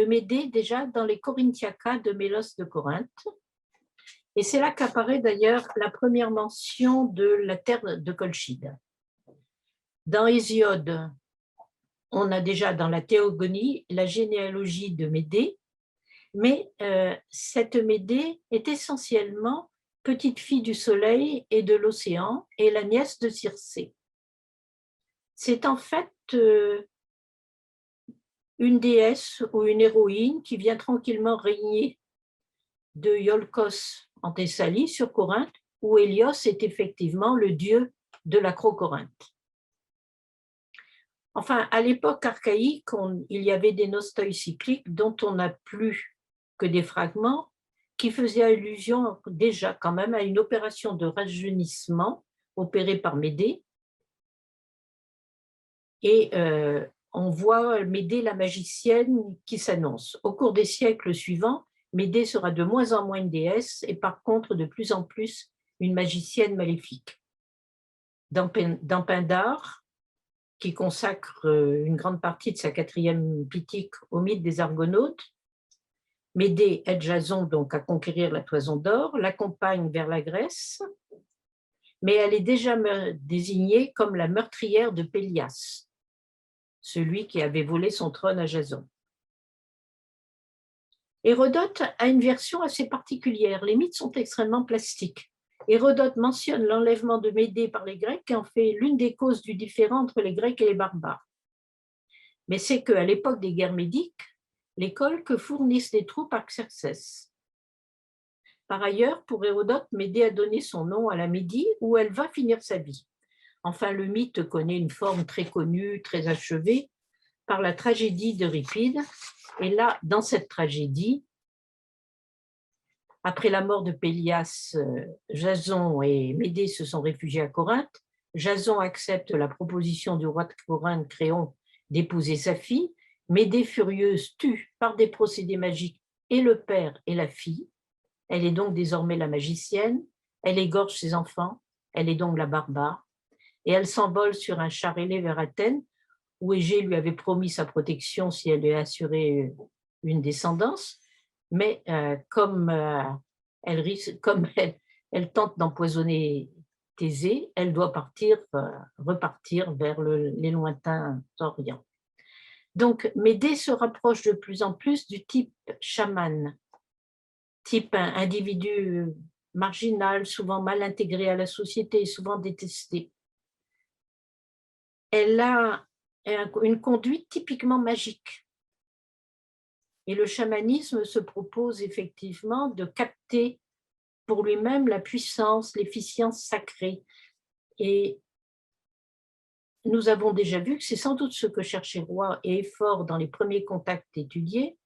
Médée déjà dans les Corinthiaca de Mélos de Corinthe. Et c'est là qu'apparaît d'ailleurs la première mention de la terre de Colchide. Dans Hésiode, on a déjà dans la Théogonie la généalogie de Médée, mais cette Médée est essentiellement petite fille du soleil et de l'océan et la nièce de Circé. C'est en fait une déesse ou une héroïne qui vient tranquillement régner de Iolcos en Thessalie sur Corinthe, où Hélios est effectivement le dieu de l'Acro-Corinthe. Enfin, à l'époque archaïque, il y avait des nostoi cycliques dont on n'a plus que des fragments qui faisaient allusion déjà quand même à une opération de rajeunissement opérée par Médée. Et on voit Médée, la magicienne, qui s'annonce. Au cours des siècles suivants, Médée sera de moins en moins une déesse et par contre de plus en plus une magicienne maléfique. Dans Pindare, qui consacre une grande partie de sa 4e Pitique au mythe des Argonautes, Médée aide Jason donc à conquérir la Toison d'Or, l'accompagne vers la Grèce, mais elle est déjà désignée comme la meurtrière de Pélias, celui qui avait volé son trône à Jason. Hérodote a une version assez particulière. Les mythes sont extrêmement plastiques. Hérodote mentionne l'enlèvement de Médée par les Grecs et en fait l'une des causes du différend entre les Grecs et les barbares. Mais c'est qu'à l'époque des guerres médiques, les Colques fournissent des troupes à Xerxès. Par ailleurs, pour Hérodote, Médée a donné son nom à la Médie où elle va finir sa vie. Enfin, le mythe connaît une forme très connue, très achevée, par la tragédie d'Euripide. Et là, dans cette tragédie, après la mort de Pélias, Jason et Médée se sont réfugiés à Corinthe. Jason accepte la proposition du roi de Corinthe, Créon, d'épouser sa fille. Médée, furieuse, tue par des procédés magiques et le père et la fille. Elle est donc désormais la magicienne. Elle égorge ses enfants. Elle est donc la barbare. Et elle s'envole sur un char ailé vers Athènes, où Égée lui avait promis sa protection si elle lui assurait une descendance. Mais comme elle tente d'empoisonner Thésée, elle doit repartir vers les lointains Orients. Donc, Médée se rapproche de plus en plus du type chaman, type individu marginal, souvent mal intégré à la société, souvent détesté. Elle a une conduite typiquement magique. Et le chamanisme se propose effectivement de capter pour lui-même la puissance, l'efficience sacrée. Et nous avons déjà vu que c'est sans doute ce que cherchait Roy et Effort dans les premiers contacts étudiés.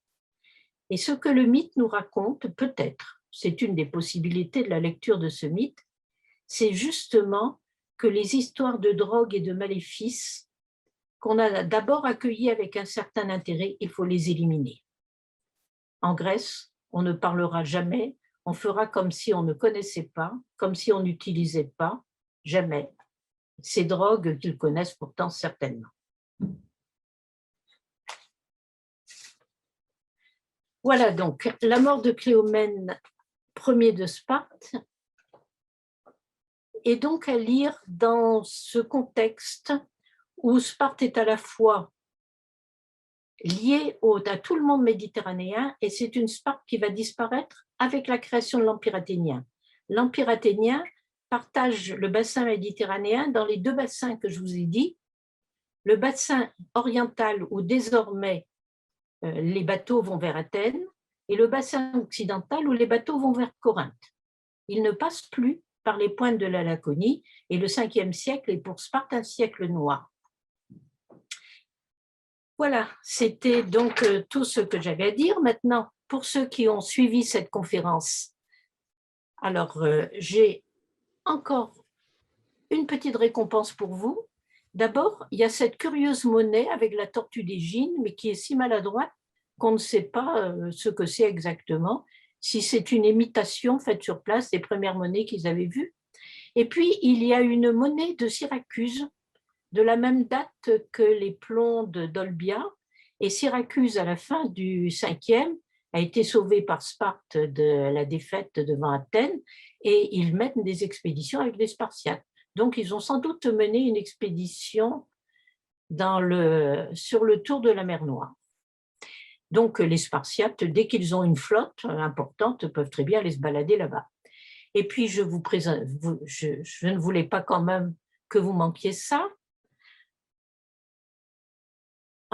Et ce que le mythe nous raconte, peut-être, c'est une des possibilités de la lecture de ce mythe, c'est justement que les histoires de drogue et de maléfices qu'on a d'abord accueillies avec un certain intérêt, il faut les éliminer. En Grèce, on ne parlera jamais, on fera comme si on ne connaissait pas, comme si on n'utilisait pas, jamais, ces drogues qu'ils connaissent pourtant certainement. Voilà donc la mort de Cléomène Ier de Sparte, et donc à lire dans ce contexte où Sparte est à la fois liée à tout le monde méditerranéen, et c'est une Sparte qui va disparaître avec la création de l'Empire athénien. L'Empire athénien partage le bassin méditerranéen dans les 2 bassins que je vous ai dit, le bassin oriental où désormais les bateaux vont vers Athènes, et le bassin occidental où les bateaux vont vers Corinthe. Ils ne passent plus par les pointes de la Laconie, et le 5e siècle est pour Sparte un siècle noir. Voilà, c'était donc tout ce que j'avais à dire. Maintenant, pour ceux qui ont suivi cette conférence, alors j'ai encore une petite récompense pour vous. D'abord, il y a cette curieuse monnaie avec la tortue d'Égine, mais qui est si maladroite qu'on ne sait pas ce que c'est exactement, si c'est une imitation faite sur place des premières monnaies qu'ils avaient vues. Et puis, il y a une monnaie de Syracuse, de la même date que les plombs d'Olbia, et Syracuse, à la fin du 5e, a été sauvée par Sparte de la défaite devant Athènes, et ils mènent des expéditions avec les Spartiates. Donc, ils ont sans doute mené une expédition sur le tour de la mer Noire. Donc, les Spartiates, dès qu'ils ont une flotte importante, peuvent très bien aller se balader là-bas. Et puis, je ne voulais pas quand même que vous manquiez ça.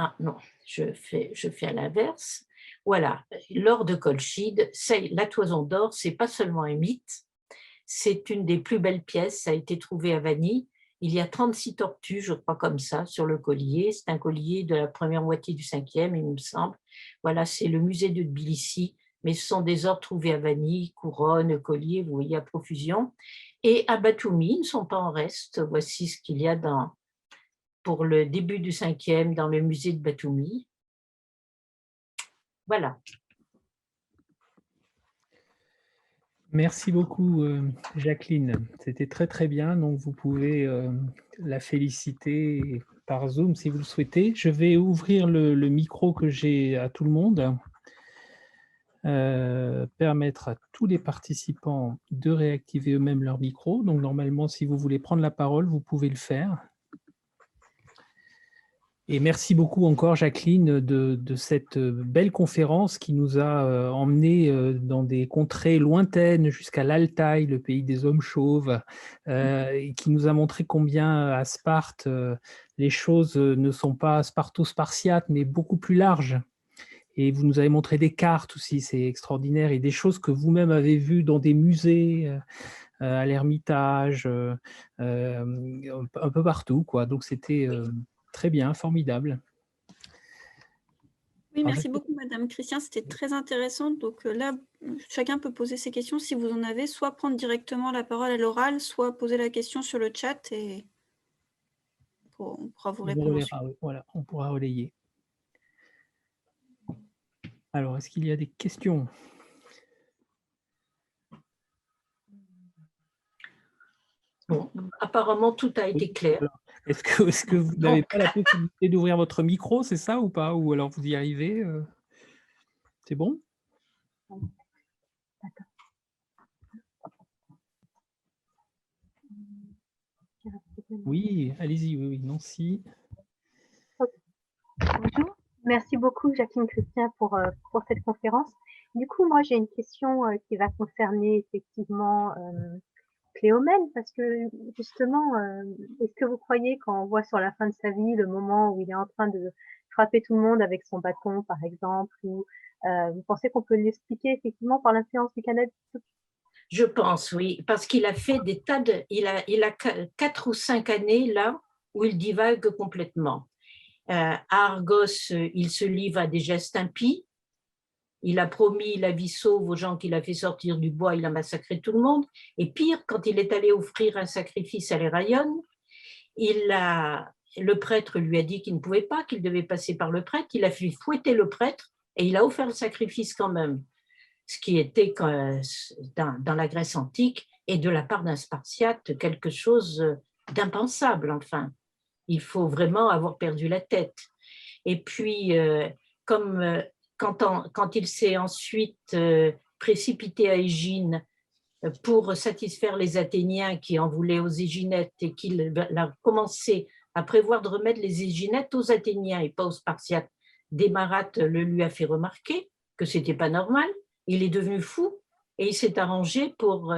Ah non, je fais à l'inverse. Voilà, l'or de Colchide, la Toison d'Or, c'est pas seulement un mythe, c'est une des plus belles pièces, ça a été trouvé à Vanille. Il y a 36 tortues, je crois, comme ça, sur le collier. C'est un collier de la première moitié du 5e, il me semble. Voilà, c'est le musée de Tbilissi mais ce sont des ors trouvés à Vanille, couronne, collier, vous voyez, à profusion. Et à Batumi, ils ne sont pas en reste. Voici ce qu'il y a pour le début du 5e dans le musée de Batumi. Voilà. Merci beaucoup, Jacqueline. C'était très, très bien. Donc, vous pouvez la féliciter par Zoom si vous le souhaitez. Je vais ouvrir le micro que j'ai à tout le monde, permettre à tous les participants de réactiver eux-mêmes leur micro. Donc, normalement, si vous voulez prendre la parole, vous pouvez le faire. Et merci beaucoup encore, Jacqueline, de cette belle conférence qui nous a emmenés dans des contrées lointaines jusqu'à l'Altaï, le pays des hommes chauves, et qui nous a montré combien à Sparte, les choses ne sont pas sparto-spartiates, mais beaucoup plus larges. Et vous nous avez montré des cartes aussi, c'est extraordinaire, et des choses que vous-même avez vues dans des musées, à l'Ermitage, un peu partout, quoi. Donc c'était très bien, formidable. Oui, merci beaucoup, Madame Christian. C'était très intéressant. Donc là, chacun peut poser ses questions si vous en avez, soit prendre directement la parole à l'oral, soit poser la question sur le chat et on pourra vous répondre ensuite. Voilà, on pourra relayer. Alors, est-ce qu'il y a des questions? Bon, apparemment, tout a été clair. Est-ce que vous n'avez pas la possibilité d'ouvrir votre micro, c'est ça ou pas? Ou alors vous y arrivez? C'est bon? Oui, allez-y, oui, Nancy. Bonjour, merci beaucoup Jacqueline Christian pour cette conférence. Du coup, moi j'ai une question qui va concerner effectivement Cléomène, parce que justement, est-ce que vous croyez quand on voit sur la fin de sa vie le moment où il est en train de frapper tout le monde avec son bâton, par exemple, ou vous pensez qu'on peut l'expliquer effectivement par l'influence du cannabis? Je pense, oui, parce qu'il a fait des tas de... Il a 4 ou 5 années là où il divague complètement. À Argos, il se livre à des gestes impies. Il a promis la vie sauve aux gens qu'il a fait sortir du bois, il a massacré tout le monde. Et pire, quand il est allé offrir un sacrifice à l'Héraion, le prêtre lui a dit qu'il ne pouvait pas, qu'il devait passer par le prêtre. Il a fait fouetter le prêtre et il a offert le sacrifice quand même. Ce qui était dans la Grèce antique et de la part d'un Spartiate quelque chose d'impensable, enfin. Il faut vraiment avoir perdu la tête. Et puis, quand il s'est ensuite précipité à Égine pour satisfaire les Athéniens qui en voulaient aux Éginettes et qu'il a commencé à prévoir de remettre les Éginettes aux Athéniens et pas aux Spartiates, Démarate le lui a fait remarquer que ce n'était pas normal. Il est devenu fou et il s'est arrangé pour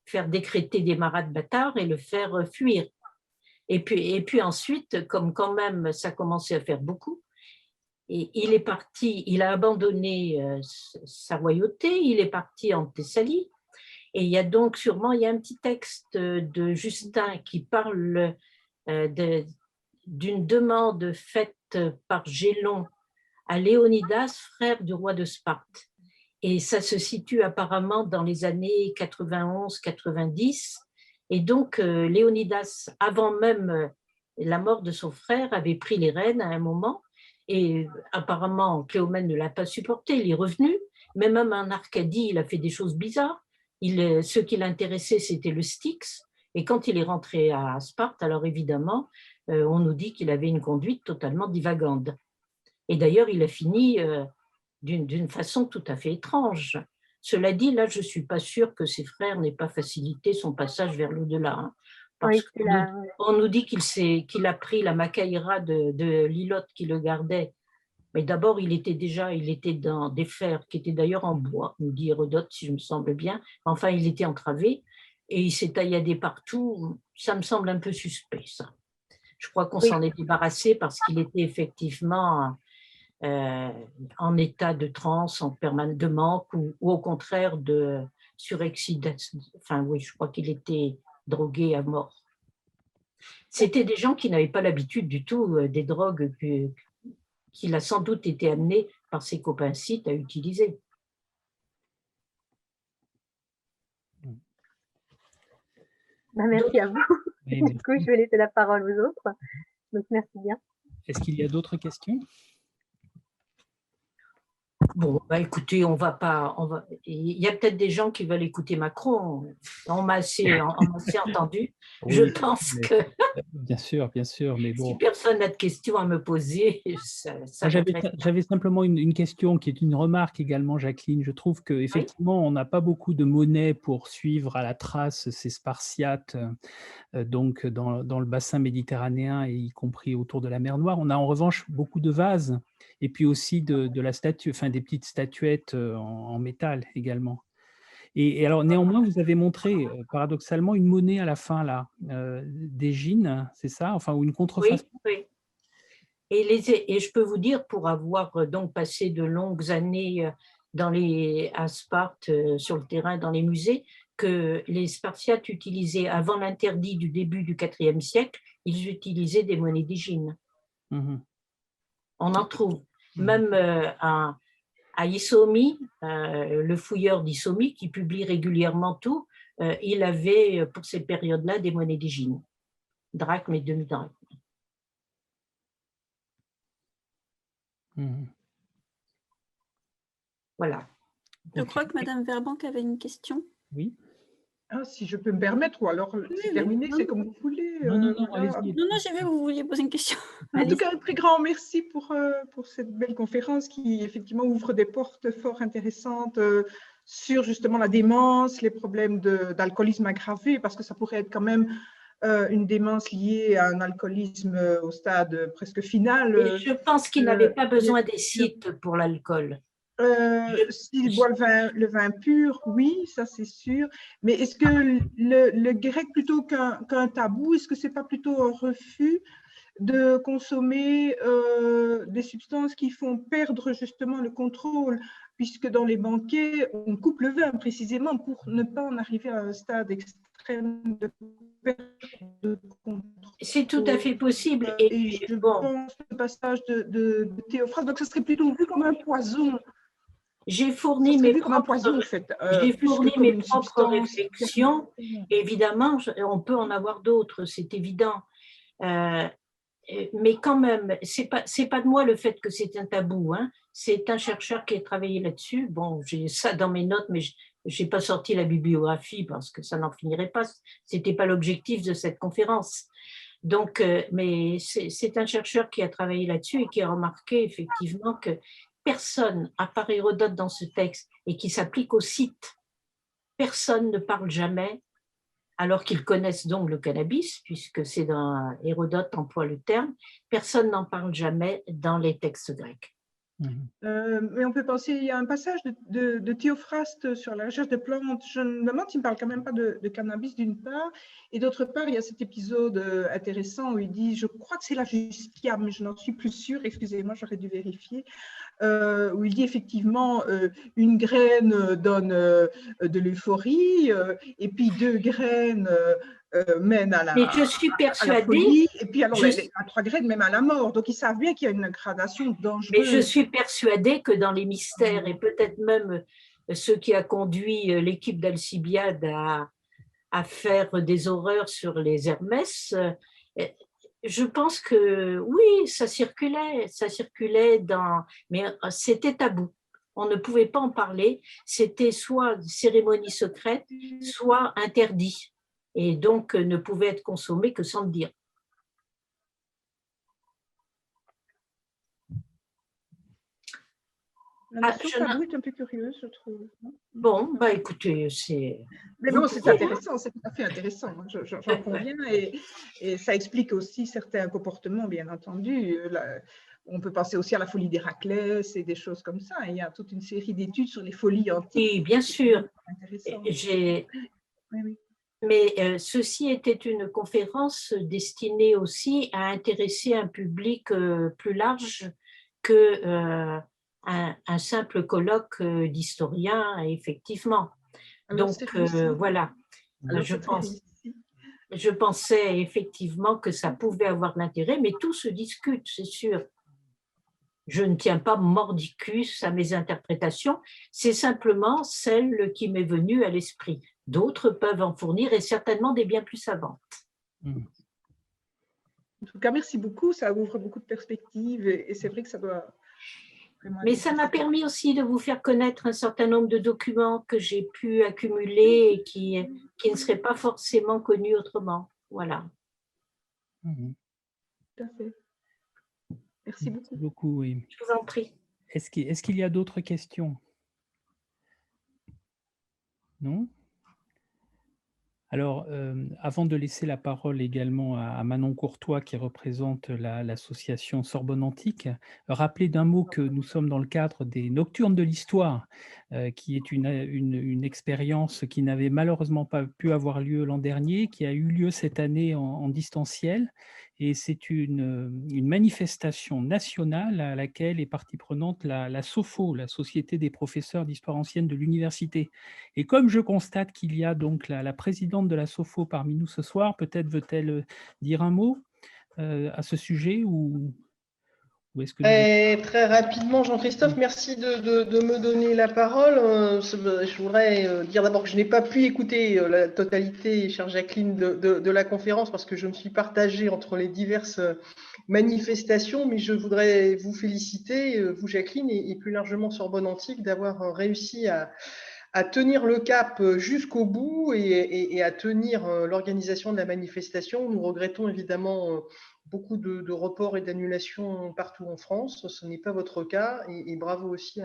faire décréter Démarate bâtard et le faire fuir. Et puis ensuite, comme quand même ça commençait à faire beaucoup, et il est parti, il a abandonné sa royauté, il est parti en Thessalie. Et il y a donc sûrement, il y a un petit texte de Justin qui parle d'une demande faite par Gélon à Léonidas, frère du roi de Sparte. Et ça se situe apparemment dans les années 91-90. Et donc, Léonidas, avant même la mort de son frère, avait pris les rênes à un moment. Et apparemment, Cléomène ne l'a pas supporté, il est revenu. Mais même en Arcadie, il a fait des choses bizarres. Ce qui l'intéressait, c'était le Styx. Et quand il est rentré à Sparte, alors évidemment, on nous dit qu'il avait une conduite totalement divagante. Et d'ailleurs, il a fini d'une façon tout à fait étrange. Cela dit, là, je ne suis pas sûre que ses frères n'aient pas facilité son passage vers l'au-delà. Hein, parce qu'on nous dit qu'il a pris la Macaïra de Lilotte qui le gardait. Mais d'abord, il était dans des fers qui étaient d'ailleurs en bois, nous dit Hérodote, si je me semble bien. Enfin, il était entravé et il s'est tailladé partout. Ça me semble un peu suspect, ça. Je crois qu'on s'en est débarrassé parce qu'il était effectivement en état de transe, de manque ou au contraire de surexcitation. Enfin, oui, je crois qu'il était drogué à mort. C'était des gens qui n'avaient pas l'habitude du tout des drogues qu'il a sans doute été amené par ses copains scythes à utiliser. Merci à vous. Oui, Du coup, je vais laisser la parole aux autres. Donc, merci bien. Est-ce qu'il y a d'autres questions? Bon, bah écoutez, il y a peut-être des gens qui veulent écouter Macron. On m'a assez entendu. Oui, Je pense mais- que Bien sûr, mais si bon. personne n'a de questions à me poser, ça Moi, m'intéresse. J'avais simplement une question qui est une remarque également, Jacqueline. Je trouve qu'effectivement, on n'a pas beaucoup de monnaie pour suivre à la trace ces Spartiates donc dans le bassin méditerranéen et y compris autour de la mer Noire. On a en revanche beaucoup de vases et puis aussi de la statue, enfin des petites statuettes en métal également. Et alors néanmoins, vous avez montré paradoxalement une monnaie à la fin là, d'Égine, c'est ça? Enfin, ou une contrefaçon. Oui. Et je peux vous dire, pour avoir donc passé de longues années à Sparte, sur le terrain, dans les musées, que les Spartiates utilisaient, avant l'interdit du début du IVe siècle, ils utilisaient des monnaies d'Égine. Mhm. On en trouve. Même à Issomie, le fouilleur d'Issomie, qui publie régulièrement tout, il avait pour ces périodes-là des monnaies d'Égine, drachmes et demi-drachmes. Mhm. Voilà. Je crois que Madame Verbank avait une question. Oui. Ah, si je peux me permettre, ou alors c'est terminé, c'est comme vous voulez. Non, Voilà. allez-y. Non, j'ai vu que vous vouliez poser une question. En tout cas, un très grand merci pour cette belle conférence qui, effectivement, ouvre des portes fort intéressantes sur justement la démence, les problèmes d'alcoolisme aggravé, parce que ça pourrait être quand même une démence liée à un alcoolisme au stade presque final. Et je pense qu'il n'avait pas besoin des sites pour l'alcool. S'il boit le vin pur, oui, ça c'est sûr. Mais est-ce que le grec, plutôt qu'un tabou, est-ce que ce n'est pas plutôt un refus de consommer des substances qui font perdre justement le contrôle, puisque dans les banquets, on coupe le vin précisément pour ne pas en arriver à un stade extrême de perte de contrôle. C'est tout à fait possible. Et je pense au passage de Théophraste, donc ce serait plutôt vu comme un poison. J'ai fourni mes propres réflexions. Évidemment, on peut en avoir d'autres, c'est évident. Mais quand même, c'est pas de moi le fait que c'est un tabou. Hein. C'est un chercheur qui a travaillé là-dessus. Bon, j'ai ça dans mes notes, mais je n'ai pas sorti la bibliographie parce que ça n'en finirait pas. C'était pas l'objectif de cette conférence. Donc, mais c'est un chercheur qui a travaillé là-dessus et qui a remarqué effectivement que personne, à part Hérodote dans ce texte, et qui s'applique au site, personne ne parle jamais, alors qu'ils connaissent donc le cannabis, puisque c'est dans Hérodote emploie le terme, personne n'en parle jamais dans les textes grecs. Mais on peut penser, il y a un passage de Théophraste sur la recherche de plantes. Je me demande s'il ne parle quand même pas de cannabis d'une part, et d'autre part, il y a cet épisode intéressant où il dit, je crois que c'est la Justia, mais je n'en suis plus sûre, excusez-moi, j'aurais dû vérifier, où il dit effectivement une graine donne de l'euphorie, et puis 2 graines mènent à la, mais je suis persuadée, à la folie, et puis alors à 3 graines même à la mort. Donc ils savent bien qu'il y a une gradation dangereuse. Mais je suis persuadée que dans les mystères, et peut-être même ce qui a conduit l'équipe d'Alcibiade à faire des horreurs sur les Hermès, je pense que oui, ça circulait mais c'était tabou. On ne pouvait pas en parler. C'était soit cérémonie secrète, soit interdit. Et donc ne pouvait être consommé que sans le dire. La notion tabou est un peu curieuse, je trouve. Bon, bah écoutez, c'est... Mais bon, c'est intéressant, c'est tout à fait intéressant, j'en conviens, et ça explique aussi certains comportements, bien entendu. On peut penser aussi à la folie d'Héraclès et des choses comme ça. Il y a toute une série d'études sur les folies antiques. Oui, bien sûr. Oui. Mais ceci était une conférence destinée aussi à intéresser un public plus large que un simple colloque d'historiens, effectivement. Alors, donc, voilà. Alors, je pensais effectivement que ça pouvait avoir de l'intérêt, mais tout se discute, c'est sûr. Je ne tiens pas mordicus à mes interprétations, c'est simplement celle qui m'est venue à l'esprit. D'autres peuvent en fournir et certainement des bien plus savantes. En tout cas, merci beaucoup. Ça ouvre beaucoup de perspectives et c'est vrai que ça doit vraiment... Mais ça m'a permis aussi de vous faire connaître un certain nombre de documents que j'ai pu accumuler et qui ne seraient pas forcément connus autrement. Voilà. Tout à fait. Merci beaucoup. Merci beaucoup, oui. Je vous en prie. Est-ce qu'il y a d'autres questions? Non? Alors, avant de laisser la parole également à Manon Courtois, qui représente l'association Sorbonne Antique, rappeler d'un mot que nous sommes dans le cadre des Nocturnes de l'Histoire, qui est une expérience qui n'avait malheureusement pas pu avoir lieu l'an dernier, qui a eu lieu cette année en distanciel. Et c'est une manifestation nationale à laquelle est partie prenante la SOFO, la Société des professeurs d'histoire ancienne de l'université. Et comme je constate qu'il y a donc la présidente de la SOFO parmi nous ce soir, peut-être veut-elle dire un mot à ce sujet ou est-ce que Très rapidement, Jean-Christophe, merci de me donner la parole. Je voudrais dire d'abord que je n'ai pas pu écouter la totalité, chère Jacqueline, de la conférence parce que je me suis partagée entre les diverses manifestations, mais je voudrais vous féliciter, vous Jacqueline, et plus largement Sorbonne Antique, d'avoir réussi à tenir le cap jusqu'au bout et à tenir l'organisation de la manifestation. Nous regrettons évidemment beaucoup de reports et d'annulations partout en France. Ce n'est pas votre cas. Et bravo aussi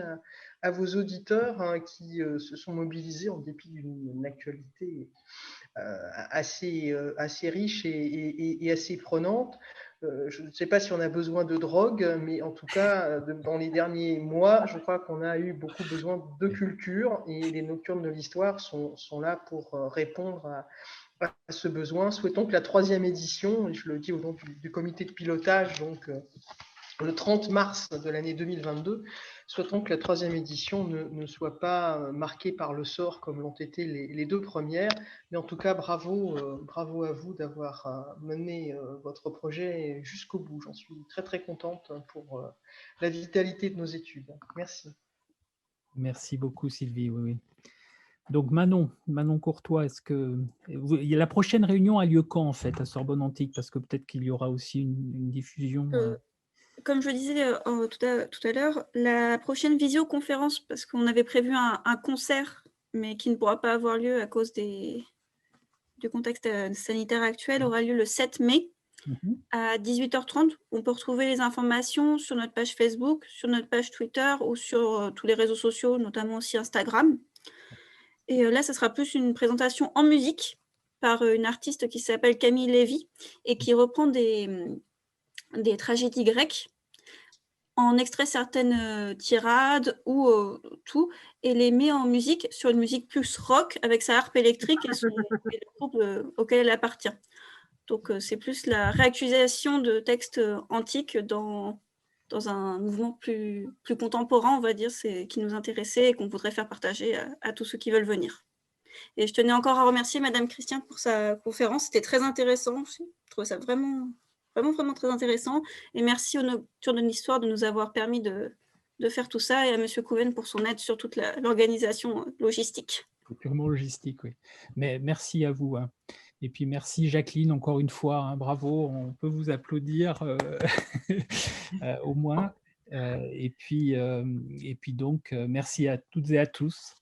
à vos auditeurs qui se sont mobilisés en dépit d'une actualité assez riche et assez prenante. Je ne sais pas si on a besoin de drogue, mais en tout cas, dans les derniers mois, je crois qu'on a eu beaucoup besoin de culture et les Nocturnes de l'Histoire sont là pour répondre à ce besoin. Souhaitons que la 3e édition, et je le dis au nom du comité de pilotage, donc le 30 mars de l'année 2022, souhaitons que la 3e édition ne soit pas marquée par le sort comme l'ont été les 2 premières. Mais en tout cas, bravo à vous d'avoir mené votre projet jusqu'au bout. J'en suis très très contente pour la vitalité de nos études. Merci. Merci beaucoup, Sylvie. Oui. Donc Manon Courtois, la prochaine réunion a lieu quand en fait à Sorbonne Antique? Parce que peut-être qu'il y aura aussi une diffusion. Comme je le disais tout à l'heure, la prochaine visioconférence, parce qu'on avait prévu un concert, mais qui ne pourra pas avoir lieu à cause du contexte sanitaire actuel, aura lieu le 7 mai à 18h30. On peut retrouver les informations sur notre page Facebook, sur notre page Twitter ou sur tous les réseaux sociaux, notamment aussi Instagram. Et là, ce sera plus une présentation en musique par une artiste qui s'appelle Camille Lévy et qui reprend des tragédies grecques, en extrait certaines tirades ou tout, et les met en musique sur une musique plus rock avec sa harpe électrique et le groupe auquel elle appartient. Donc c'est plus la réactualisation de textes antiques dans un mouvement plus contemporain, on va dire, qui nous intéressait et qu'on voudrait faire partager à tous ceux qui veulent venir. Et je tenais encore à remercier Madame Christian pour sa conférence, c'était très intéressant, je trouvais ça vraiment très intéressant, et merci aux Nocturnes de l'Histoire de nous avoir permis de faire tout ça, et à Monsieur Couven pour son aide sur toute l'organisation logistique. Purement logistique, oui. Mais merci à vous. Et puis merci Jacqueline, encore une fois, bravo, on peut vous applaudir au moins. Et puis donc, merci à toutes et à tous.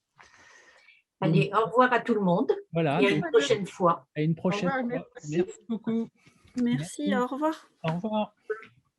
Allez, au revoir à tout le monde. Voilà, et à une prochaine fois. À une prochaine fois. Merci beaucoup. Merci, au revoir. Au revoir.